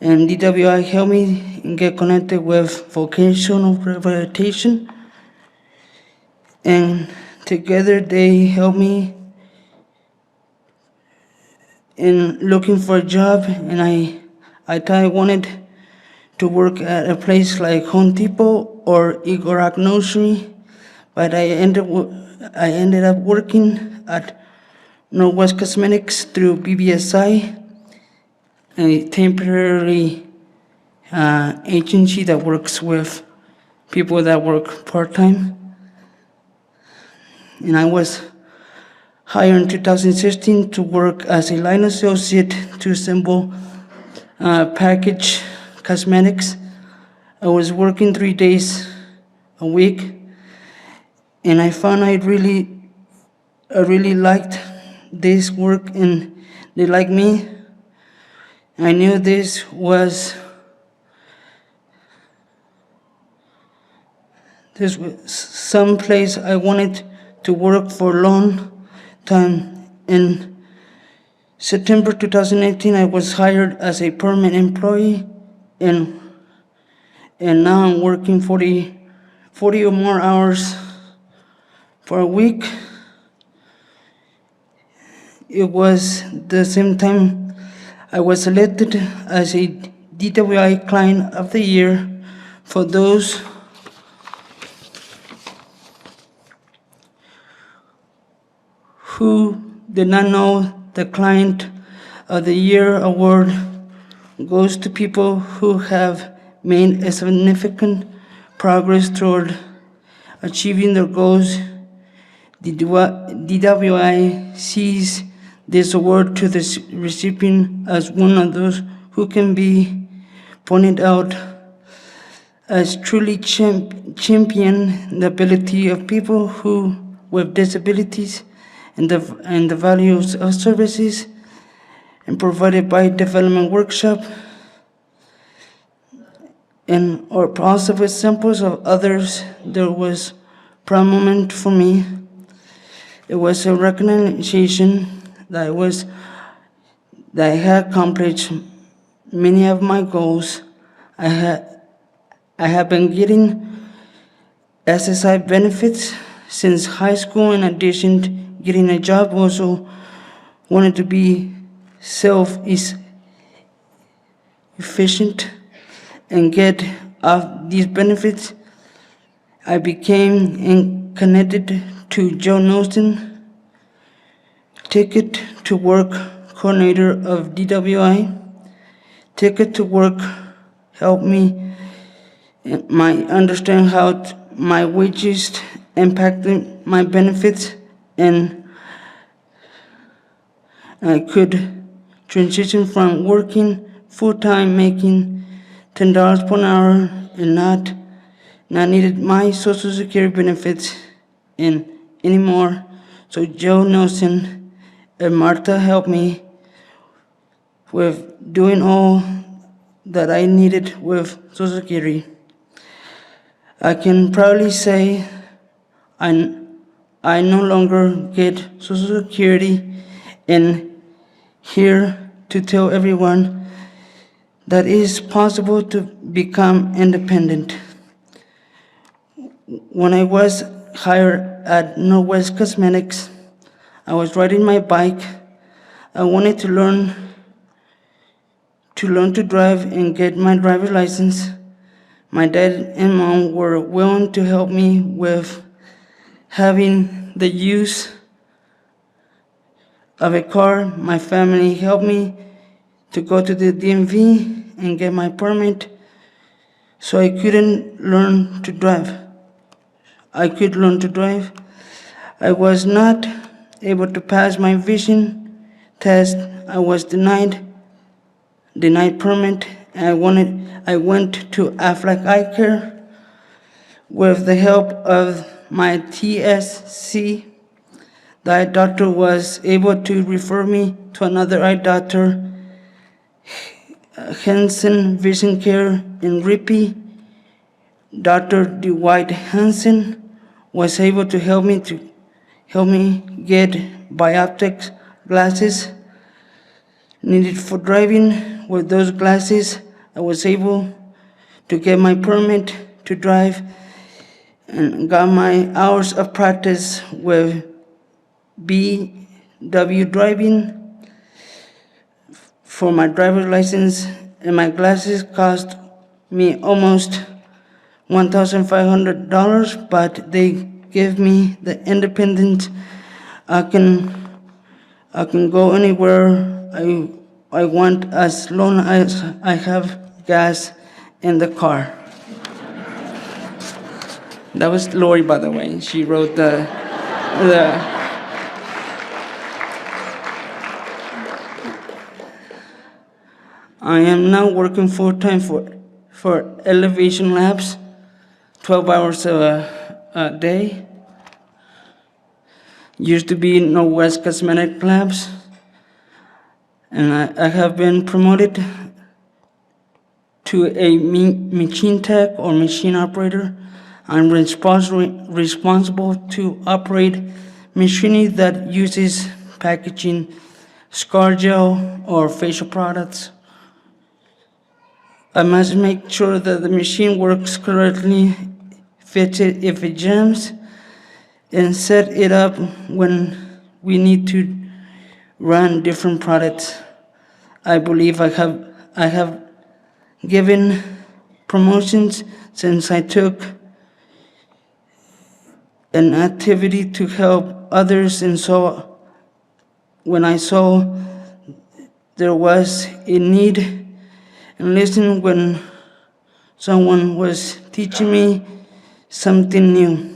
and DWI helped me get connected with vocational rehabilitation, and together they helped me in looking for a job, and I thought I wanted to work at a place like Home Depot or Igorok Nursery, but I ended up working at Northwest Cosmetics through BBSI, a temporary agency that works with people that work part-time. And I was hired in 2016 to work as a line associate to assemble package cosmetics. I was working 3 days a week, and I found I really liked this work, and they liked me. I knew this was some place I wanted to work for a long time. In September 2018, I was hired as a permanent employee, and now I'm working 40 or more hours for a week. It was the same time I was selected as a DWI Client of the Year for those who did not know. The Client of the Year award goes to people who have made a significant progress toward achieving their goals. DWI sees this award to the recipient as one of those who can be pointed out as truly champion the ability of people who with disabilities and the values of services and provided by development workshop, and or also with samples of others. There was a proud moment for me. It was a recognition that I had accomplished many of my goals. I have been getting SSI benefits since high school. In addition to getting a job, also wanted to be self-efficient and get these benefits. I became connected to Joe Nelson, Ticket to Work coordinator of DWI. Ticket to Work helped me understand how my wages impacted my benefits, and I could transition from working full-time, making $10 per hour, and not needed my Social Security benefits anymore. So Joe Nelson and Martha helped me with doing all that I needed with Social Security. I can proudly say I no longer get Social Security, and here to tell everyone that it is possible to become independent. When I was hired at Northwest Cosmetics, I was riding my bike. I wanted to learn to drive and get my driver's license. My dad and mom were willing to help me with having the use of a car. My family helped me to go to the DMV and get my permit, so I could learn to drive. I was not able to pass my vision test. I was denied permit. I went to Aflac Eye Care. With the help of my TSC, the eye doctor was able to refer me to another eye doctor, Hansen Vision Care in Ripley. Dr. Dwight Hansen was able to help me get bioptic glasses needed for driving. With those glasses, I was able to get my permit to drive and got my hours of practice with BW driving for my driver's license, and my glasses cost me almost $1,500, but they give me the independence. I can go anywhere I want as long as I have gas in the car. That was Lori, by the way. She wrote the I am now working full-time for Elevation Labs, 12 hours a day. Used to be Northwest Cosmetic Labs, and I have been promoted to a machine tech or machine operator. I'm responsible to operate machinery that uses packaging scar gel or facial products. I must make sure that the machine works correctly, fix it if it jams, and set it up when we need to run different products. I believe I have given promotions since I took an activity to help others, and so when I saw there was a need and listened when someone was teaching me something new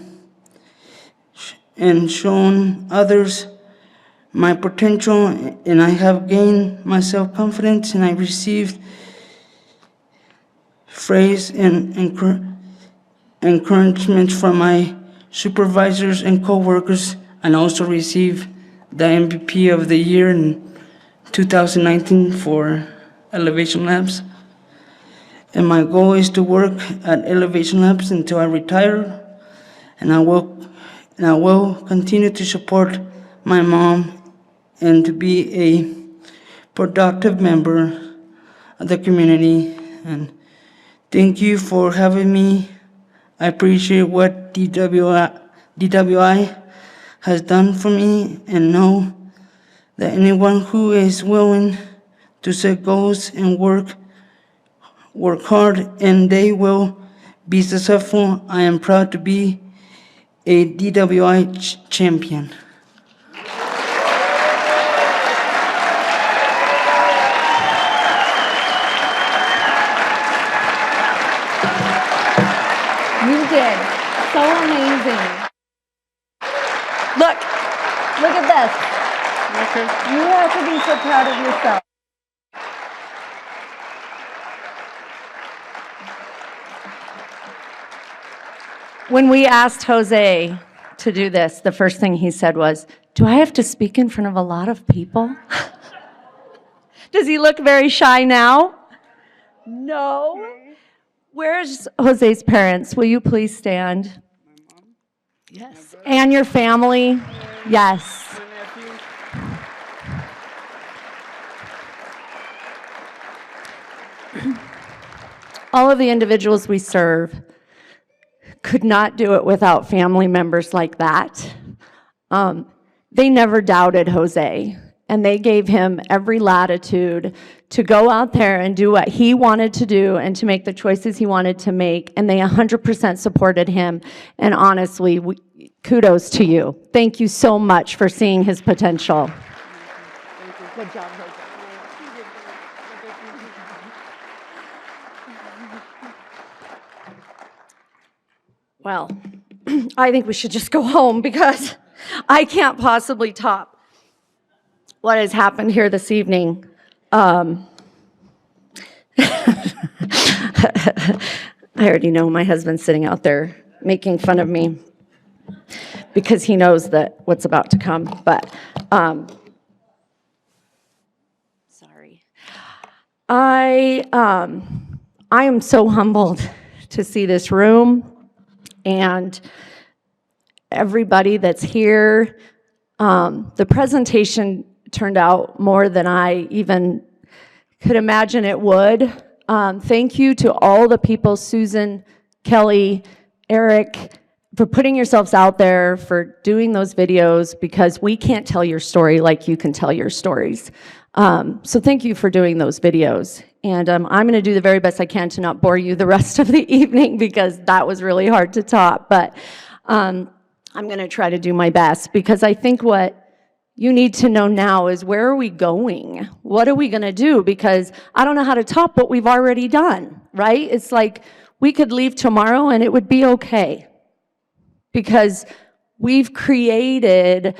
and shown others my potential, and I have gained my self-confidence, and I received praise and encouragement from my supervisors and co-workers, and also received the MVP of the year in 2019 for Elevation Labs. And my goal is to work at Elevation Labs until I retire, and I will continue to support my mom and to be a productive member of the community. And thank you for having me. I appreciate what DWI has done for me, and know that anyone who is willing to set goals and work hard, and they will be successful. I am proud to be a DWI champion. You did. So amazing. Look at this. You have to be so proud of yourself. When we asked Jose to do this, the first thing he said was, "Do I have to speak in front of a lot of people?" Does he look very shy now? No. Where's Jose's parents? Will you please stand? Yes. And your family? Yes. All of the individuals we serve could not do it without family members like that. They never doubted Jose, and they gave him every latitude to go out there and do what he wanted to do and to make the choices he wanted to make, and they 100% supported him. And honestly, kudos to you. Thank you so much for seeing his potential. Good job, Jose. Well, I think we should just go home because I can't possibly top what has happened here this evening. I already know my husband's sitting out there making fun of me because he knows that what's about to come, but sorry. I am so humbled to see this room and everybody that's here. The presentation turned out more than I even could imagine it would. Thank you to all the people, Susan, Kelly, Eric, for putting yourselves out there, for doing those videos, because we can't tell your story like you can tell your stories. So thank you for doing those videos. And I'm going to do the very best I can to not bore you the rest of the evening, because that was really hard to top. But I'm going to try to do my best, because I think what you need to know now is, where are we going? What are we going to do? Because I don't know how to top what we've already done, right? It's like we could leave tomorrow and it would be okay, because we've created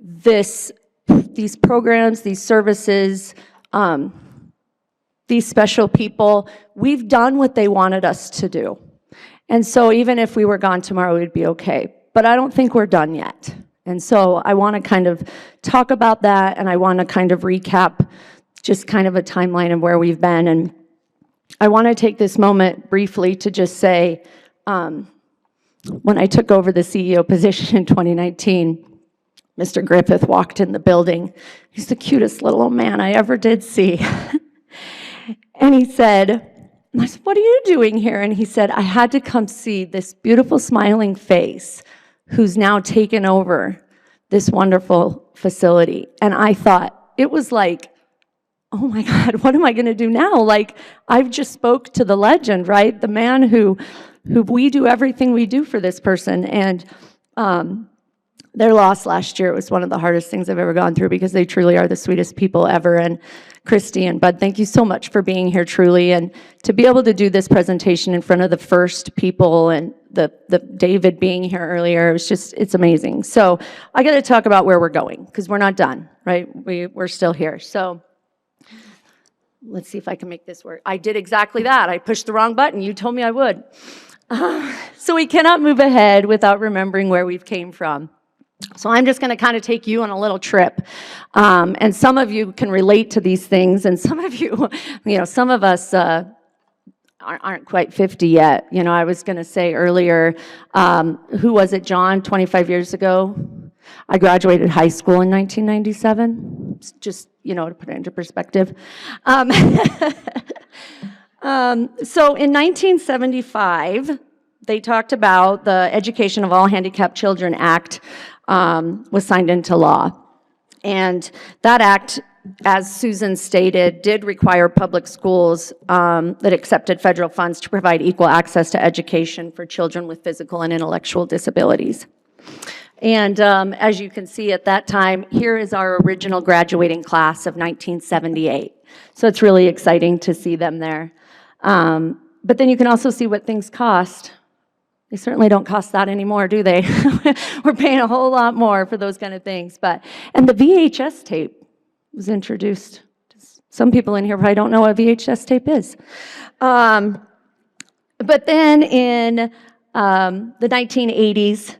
these programs, these services, these special people, we've done what they wanted us to do. And so even if we were gone tomorrow, we'd be okay. But I don't think we're done yet. And so I want to kind of talk about that, and I want to kind of recap just kind of a timeline of where we've been. And I want to take this moment briefly to just say, when I took over the CEO position in 2019, Mr. Griffith walked in the building. He's the cutest little old man I ever did see. And he said, I said, "What are you doing here?" And he said, "I had to come see this beautiful smiling face who's now taken over this wonderful facility." And I thought, it was like, oh my God, what am I going to do now? Like, I've just spoke to the legend, right? The man who we do everything we do for this person. And their loss last year was one of the hardest things I've ever gone through, because they truly are the sweetest people ever. And Christy and Bud, thank you so much for being here, truly. And to be able to do this presentation in front of the first people, and the David being here earlier, it was just, it's amazing. So I got to talk about where we're going, because we're not done, right? We're still here. So let's see if I can make this work. I did exactly that. I pushed the wrong button. You told me I would. So we cannot move ahead without remembering where we've came from. So I'm just going to kind of take you on a little trip. And some of you can relate to these things, and some of you, some of us aren't quite 50 yet. I was going to say earlier, who was it, John, 25 years ago? I graduated high school in 1997, just, to put it into perspective. So in 1975, they talked about the Education of All Handicapped Children Act was signed into law. And that act, as Susan stated, did require public schools that accepted federal funds to provide equal access to education for children with physical and intellectual disabilities. And as you can see at that time, here is our original graduating class of 1978. So it's really exciting to see them there. But then you can also see what things cost. They certainly don't cost that anymore, do they? We're paying a whole lot more for those kind of things. And the VHS tape was introduced. Some people in here probably don't know what VHS tape is. But then in the 1980s,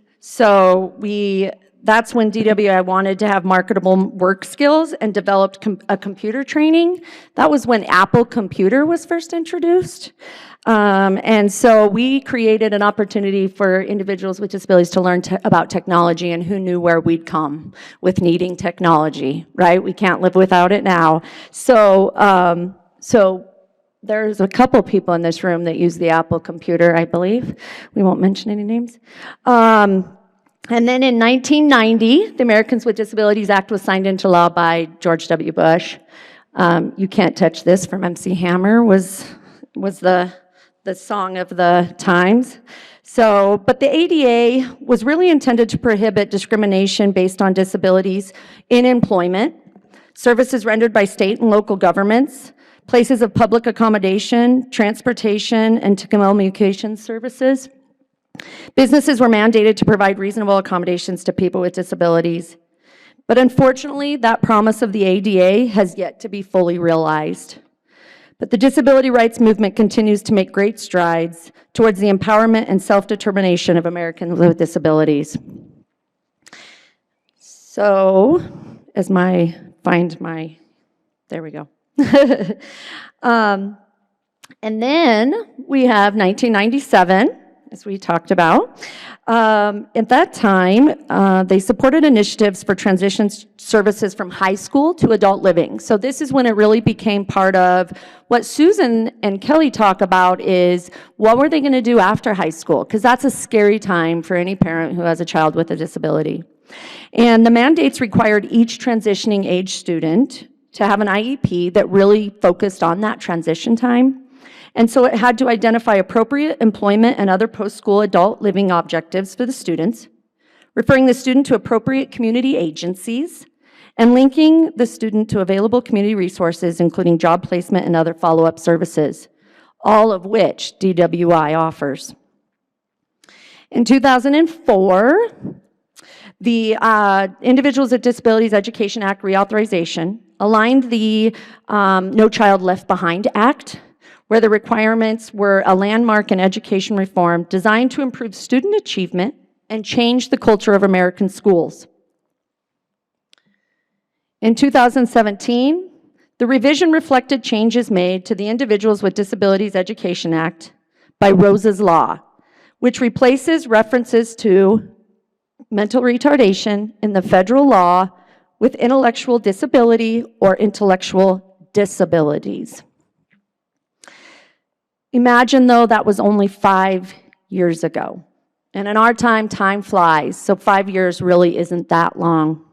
that's when DWI wanted to have marketable work skills and developed a computer training. That was when Apple Computer was first introduced. And so we created an opportunity for individuals with disabilities to learn about technology, and who knew where we'd come with needing technology, right? We can't live without it now. So there's a couple people in this room that use the Apple Computer, I believe. We won't mention any names. And then in 1990, the Americans with Disabilities Act was signed into law by George W. Bush. You Can't Touch This from MC Hammer was the song of the times. But the ADA was really intended to prohibit discrimination based on disabilities in employment, services rendered by state and local governments, places of public accommodation, transportation, and telecommunications services. Businesses were mandated to provide reasonable accommodations to people with disabilities. But unfortunately, that promise of the ADA has yet to be fully realized. But the disability rights movement continues to make great strides towards the empowerment and self-determination of Americans with disabilities. So, there we go. And then we have 1997. As we talked about. At that time, they supported initiatives for transition services from high school to adult living. So this is when it really became part of what Susan and Kelly talk about, is what were they going to do after high school? Because that's a scary time for any parent who has a child with a disability. And the mandates required each transitioning age student to have an IEP that really focused on that transition time. And so it had to identify appropriate employment and other post-school adult living objectives for the students, referring the student to appropriate community agencies, and linking the student to available community resources, including job placement and other follow-up services, all of which DWI offers. In 2004, the Individuals with Disabilities Education Act reauthorization aligned the No Child Left Behind Act, where the requirements were a landmark in education reform designed to improve student achievement and change the culture of American schools. In 2017, the revision reflected changes made to the Individuals with Disabilities Education Act by Rose's Law, which replaces references to mental retardation in the federal law with intellectual disability or intellectual disabilities. Imagine, though, that was only 5 years ago. And in our time, time flies, so 5 years really isn't that long.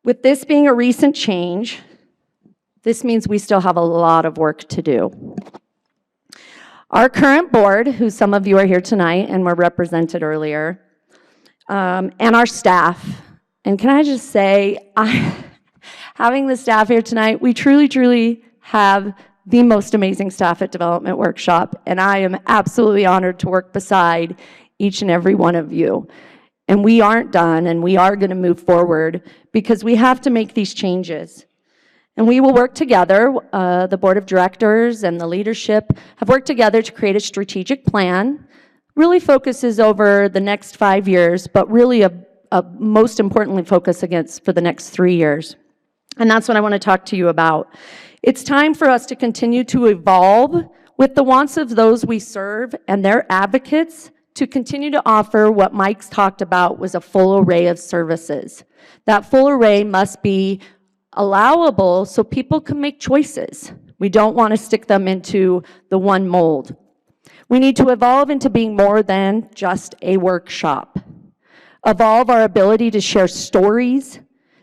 With this being a recent change, this means we still have a lot of work to do. Our current board, who some of you are here tonight and were represented earlier, and our staff, and can I just say, having the staff here tonight, we truly, truly have the most amazing staff at Development Workshop, and I am absolutely honored to work beside each and every one of you. And we aren't done, and we are going to move forward because we have to make these changes. And we will work together, the board of directors and the leadership have worked together to create a strategic plan, really focuses over the next 5 years, but really most importantly focus for the next 3 years. And that's what I want to talk to you about. It's time for us to continue to evolve with the wants of those we serve and their advocates to continue to offer what Mike's talked about was a full array of services. That full array must be allowable so people can make choices. We don't want to stick them into the one mold. We need to evolve into being more than just a workshop. Evolve our ability to share stories,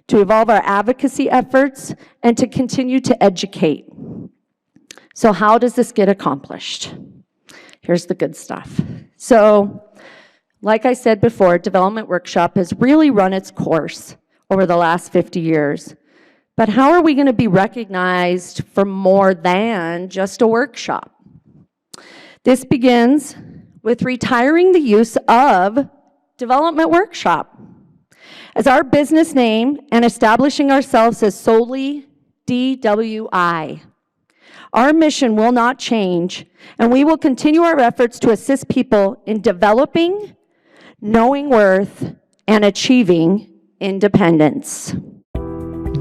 to evolve our advocacy efforts, and to continue to educate. So how does this get accomplished? Here's the good stuff. So, like I said before, Development Workshop has really run its course over the last 50 years. But how are we going to be recognized for more than just a workshop? This begins with retiring the use of Development Workshop as our business name and establishing ourselves as solely DWI. Our mission will not change, and we will continue our efforts to assist people in developing, knowing worth, and achieving independence.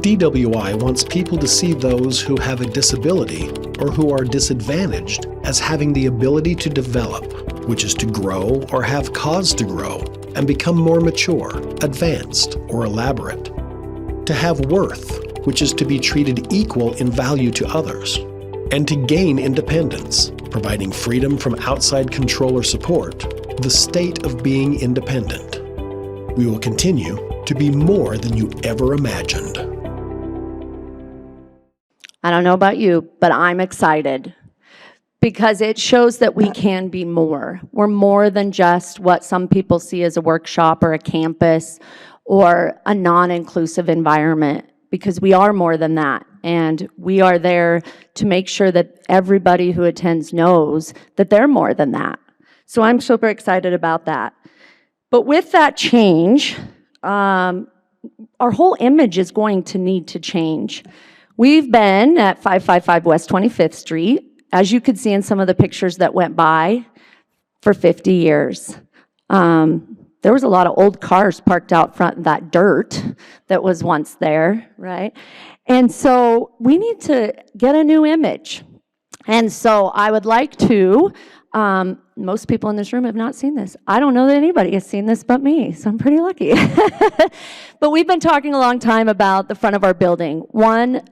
DWI wants people to see those who have a disability or who are disadvantaged as having the ability to develop, which is to grow or have cause to grow and become more mature, advanced, or elaborate. To have worth, which is to be treated equal in value to others. And to gain independence, providing freedom from outside control or support, the state of being independent. We will continue to be more than you ever imagined. I don't know about you, but I'm excited because it shows that we can be more. We're more than just what some people see as a workshop or a campus or a non-inclusive environment, because we are more than that. And we are there to make sure that everybody who attends knows that they're more than that. So I'm super excited about that. But with that change, our whole image is going to need to change. We've been at 555 West 25th Street, as you could see in some of the pictures that went by, for 50 years. There was a lot of old cars parked out front in that dirt that was once there, right? And so we need to get a new image. And so I would like to, most people in this room have not seen this. I don't know that anybody has seen this but me, so I'm pretty lucky. But we've been talking a long time about the front of our building. One,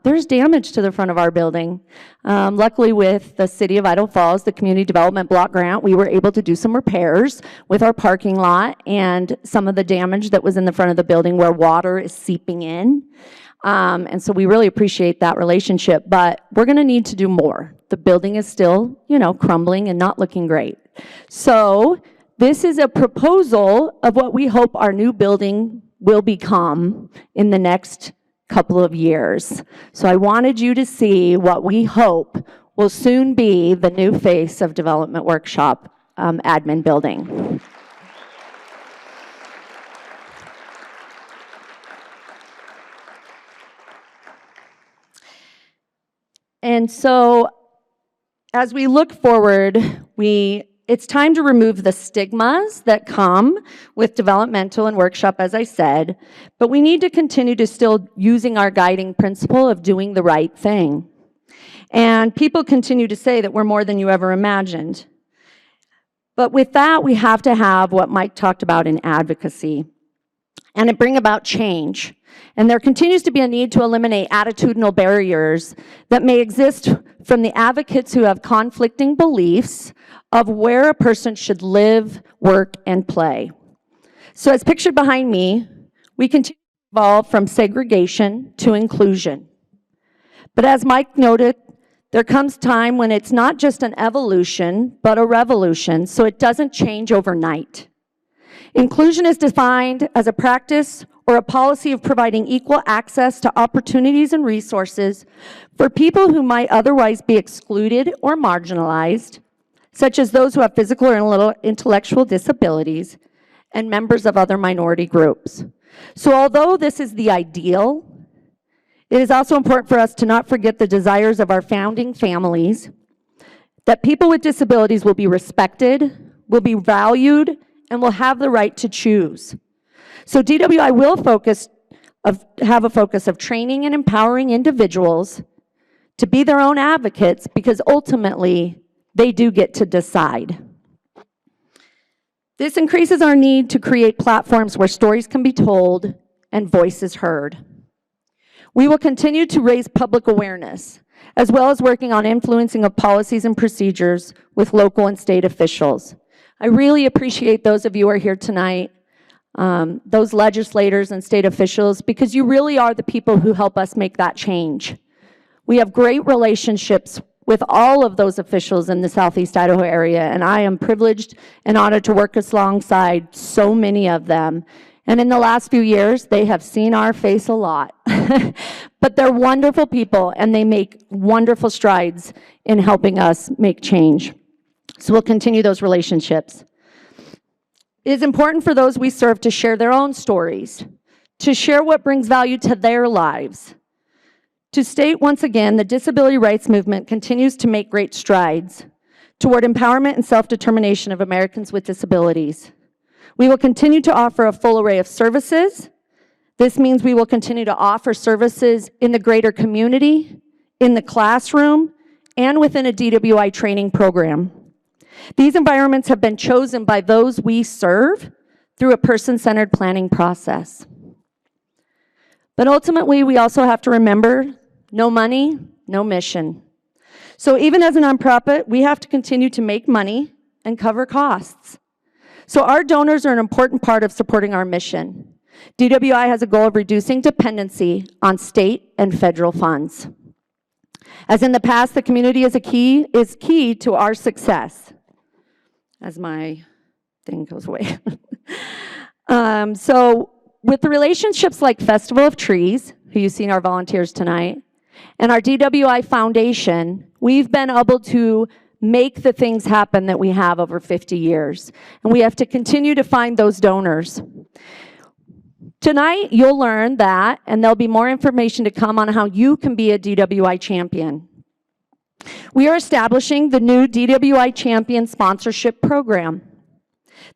there's damage to the front of our building. Luckily with the City of Idaho Falls, the Community Development Block Grant, we were able to do some repairs with our parking lot and some of the damage that was in the front of the building where water is seeping in. And so we really appreciate that relationship, but we're going to need to do more. The building is still, crumbling and not looking great. So this is a proposal of what we hope our new building will become in the next couple of years. So I wanted you to see what we hope will soon be the new face of Development Workshop admin building. And so as we look forward, it's time to remove the stigmas that come with developmental and workshop, as I said, but we need to continue to still using our guiding principle of doing the right thing. And people continue to say that we're more than you ever imagined. But with that, we have to have what Mike talked about in advocacy and to bring about change. And there continues to be a need to eliminate attitudinal barriers that may exist from the advocates who have conflicting beliefs of where a person should live, work, and play. So as pictured behind me, we continue to evolve from segregation to inclusion. But as Mike noted, there comes time when it's not just an evolution, but a revolution, so it doesn't change overnight. Inclusion is defined as a practice or a policy of providing equal access to opportunities and resources for people who might otherwise be excluded or marginalized, such as those who have physical or intellectual disabilities and members of other minority groups. So although this is the ideal, it is also important for us to not forget the desires of our founding families, that people with disabilities will be respected, will be valued, and will have the right to choose. So DWI will have a focus of training and empowering individuals to be their own advocates, because ultimately they do get to decide. This increases our need to create platforms where stories can be told and voices heard. We will continue to raise public awareness, as well as working on influencing of policies and procedures with local and state officials. I really appreciate those of you who are here tonight, those legislators and state officials, because you really are the people who help us make that change. We have great relationships with all of those officials in the Southeast Idaho area, and I am privileged and honored to work alongside so many of them. And in the last few years, they have seen our face a lot. But they're wonderful people, and they make wonderful strides in helping us make change. So we'll continue those relationships. It is important for those we serve to share their own stories, to share what brings value to their lives. To state once again, the disability rights movement continues to make great strides toward empowerment and self-determination of Americans with disabilities. We will continue to offer a full array of services. This means we will continue to offer services in the greater community, in the classroom, and within a DWI training program. These environments have been chosen by those we serve through a person-centered planning process. But ultimately, we also have to remember, no money, no mission. So even as a nonprofit, we have to continue to make money and cover costs. So our donors are an important part of supporting our mission. DWI has a goal of reducing dependency on state and federal funds. As in the past, the community is key to our success. As my thing goes away. So with the relationships like Festival of Trees, who you've seen our volunteers tonight, and our DWI Foundation, we've been able to make the things happen that we have over 50 years. And we have to continue to find those donors. Tonight, you'll learn that, and there'll be more information to come on how you can be a DWI champion. We are establishing the new DWI Champion Sponsorship Program.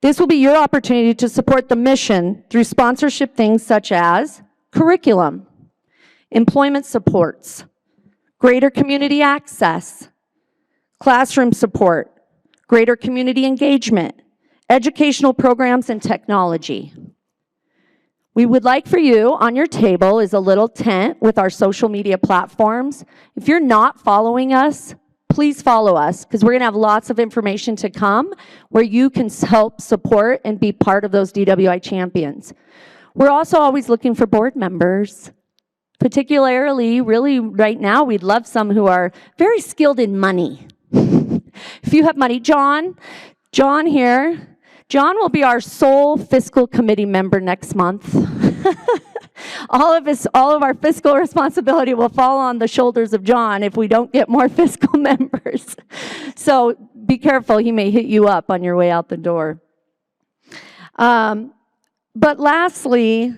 This will be your opportunity to support the mission through sponsorship things such as curriculum, employment supports, greater community access, classroom support, greater community engagement, educational programs, and technology. We would like for you, on your table is a little tent with our social media platforms. If you're not following us, please follow us, because we're going to have lots of information to come where you can help support and be part of those DWI champions. We're also always looking for board members. Particularly, really right now, we'd love some who are very skilled in money. If you have money, John here, John will be our sole fiscal committee member next month. All of our fiscal responsibility will fall on the shoulders of John if we don't get more fiscal members. So be careful, he may hit you up on your way out the door. But lastly,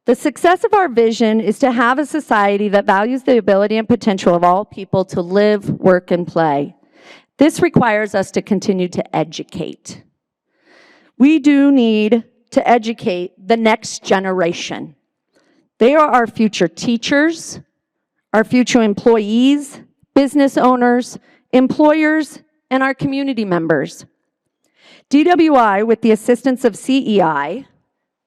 The success of our vision is to have a society that values the ability and potential of all people to live, work, and play. This requires us to continue to educate. We do need to educate the next generation. They are our future teachers, our future employees, business owners, employers, and our community members. DWI, with the assistance of CEI,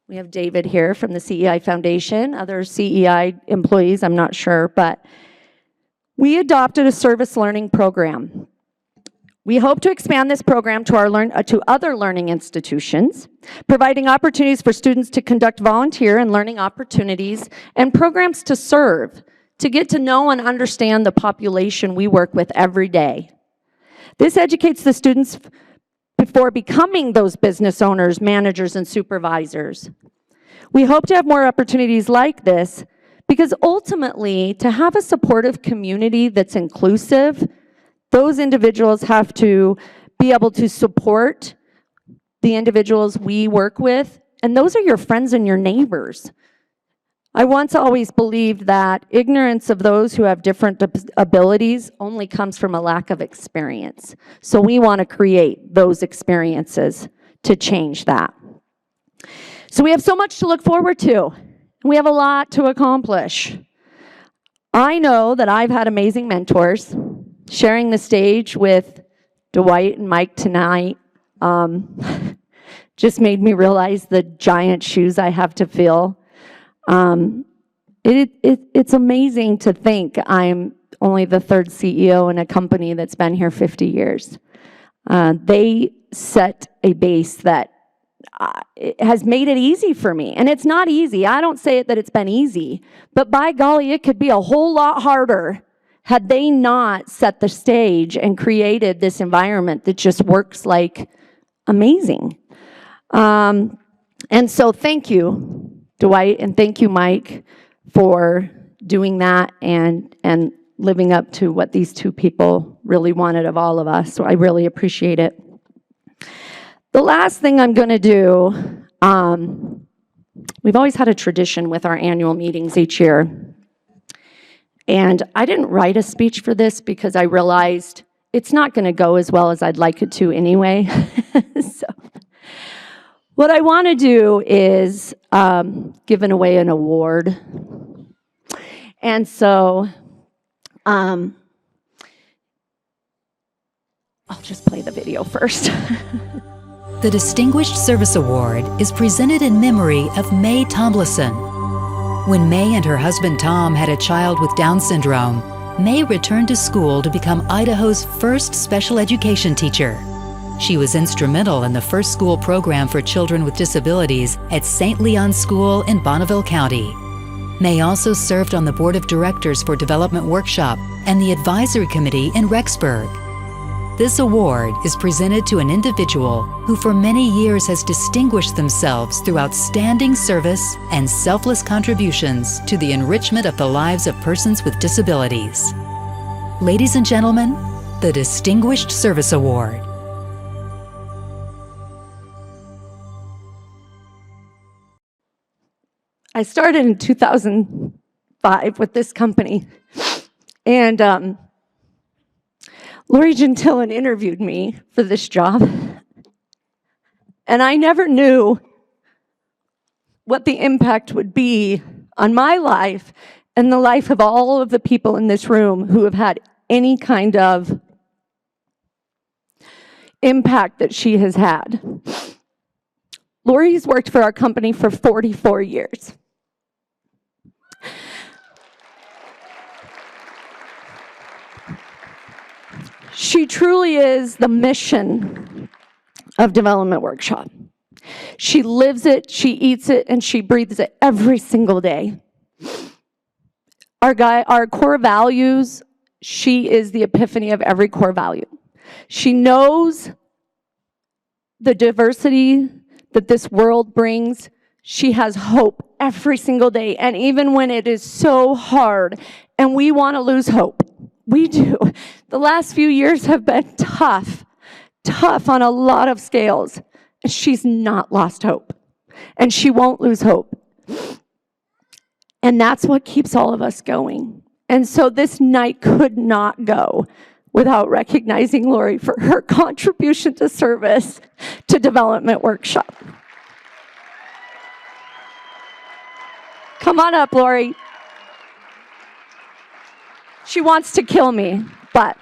we have David here from the CEI Foundation, other CEI employees, I'm not sure, but we adopted a service learning program. We hope to expand this program to other learning institutions, providing opportunities for students to conduct volunteer and learning opportunities and programs to serve, to get to know and understand the population we work with every day. This educates the students before becoming those business owners, managers, and supervisors. We hope to have more opportunities like this because ultimately, to have a supportive community that's inclusive, those individuals have to be able to support the individuals we work with, and those are your friends and your neighbors. I once always believed that ignorance of those who have different abilities only comes from a lack of experience. So we want to create those experiences to change that. So we have so much to look forward to. We have a lot to accomplish. I know that I've had amazing mentors. Sharing the stage with Dwight and Mike tonight just made me realize the giant shoes I have to fill. It's amazing to think I'm only the third CEO in a company that's been here 50 years. They set a base that has made it easy for me. And it's not easy. I don't say it that it's been easy, but by golly, it could be a whole lot harder had they not set the stage and created this environment that just works like amazing. And so thank you, Dwight, and thank you, Mike, for doing that and living up to what these two people really wanted of all of us. So I really appreciate it. The last thing I'm going to do, we've always had a tradition with our annual meetings each year. And I didn't write a speech for this because I realized it's not going to go as well as I'd like it to anyway. So what I want to do is giving away an award. And so I'll just play the video first. The Distinguished Service Award is presented in memory of Mae Tomlinson. When Mae and her husband Tom had a child with Down syndrome, Mae returned to school to become Idaho's first special education teacher. She was instrumental in the first school program for children with disabilities at St. Leon School in Bonneville County. Mae also served on the board of directors for Development Workshop and the advisory committee in Rexburg. This award is presented to an individual who for many years has distinguished themselves through outstanding service and selfless contributions to the enrichment of the lives of persons with disabilities. Ladies and gentlemen, the Distinguished Service Award. I started in 2005 with this company, and Lori Gentillon interviewed me for this job, and I never knew what the impact would be on my life and the life of all of the people in this room who have had any kind of impact that she has had. Lori's worked for our company for 44 years. She truly is the mission of Development Workshop. She lives it, she eats it, and she breathes it every single day. Our core values, she is the epiphany of every core value. She knows the diversity that this world brings. She has hope every single day, and even when it is so hard and we want to lose hope, we do. The last few years have been tough on a lot of scales. She's not lost hope, and she won't lose hope. And that's what keeps all of us going. And so this night could not go without recognizing Lori for her contribution to service to Development Workshop. Come on up, Lori. She wants to kill me, but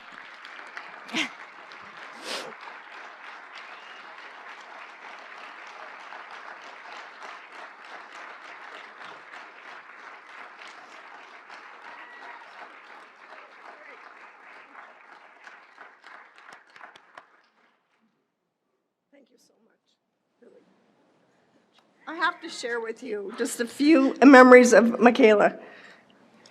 I have to share with you just a few memories of Michaela.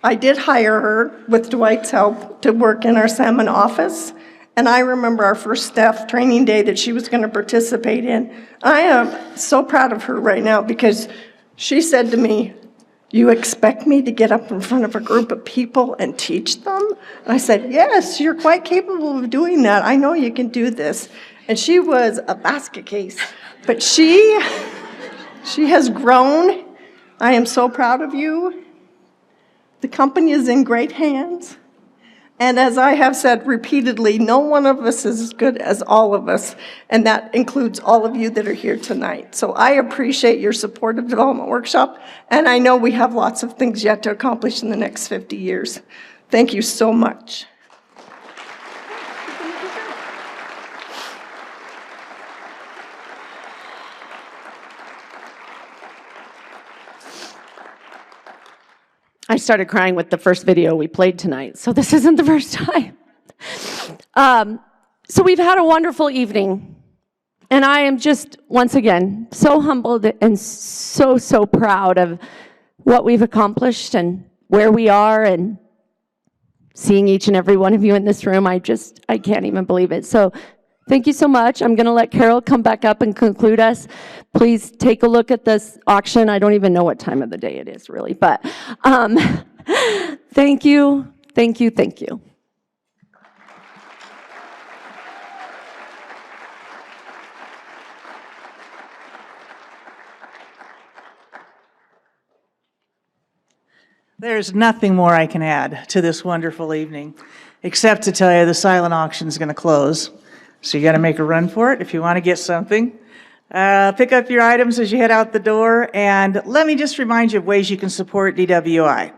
I did hire her with Dwight's help to work in our salmon office, and I remember our first staff training day that she was going to participate in. I am so proud of her right now because she said to me, "You expect me to get up in front of a group of people and teach them?" And I said, "Yes, you're quite capable of doing that. I know you can do this." And she was a basket case, but she has grown. I am so proud of you. The company is in great hands. And as I have said repeatedly, no one of us is as good as all of us, and that includes all of you that are here tonight. So I appreciate your support of Development Workshop, and I know we have lots of things yet to accomplish in the next 50 years. Thank you so much. I started crying with the first video we played tonight, so this isn't the first time. So we've had a wonderful evening, and I am just, once again, so humbled and so proud of what we've accomplished and where we are, and seeing each and every one of you in this room. I can't even believe it. So thank you so much. I'm going to let Carol come back up and conclude us. Please take a look at this auction. I don't even know what time of the day it is, really, but thank you, thank you, thank you. There's nothing more I can add to this wonderful evening, except to tell you the silent auction is going to close. So you got to make a run for it if you want to get something. Pick up your items as you head out the door, and let me just remind you of ways you can support DWI.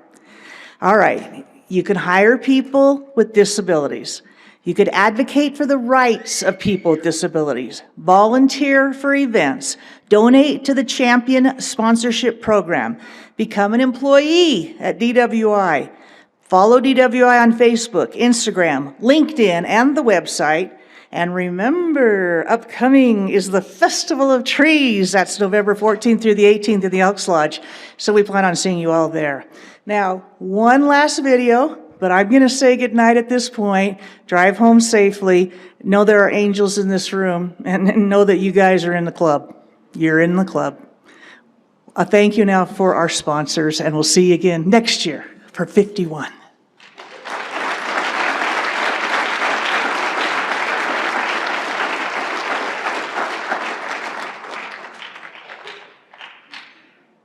All right, you can hire people with disabilities. You could advocate for the rights of people with disabilities, volunteer for events, donate to the Champion Sponsorship Program, become an employee at DWI, follow DWI on Facebook, Instagram, LinkedIn, and the website. And remember, upcoming is the Festival of Trees. That's November 14th through the 18th in the Elks Lodge. So we plan on seeing you all there. Now, one last video, but I'm going to say goodnight at this point. Drive home safely. Know there are angels in this room, and know that you guys are in the club. You're in the club. A thank you now for our sponsors, and we'll see you again next year for 51.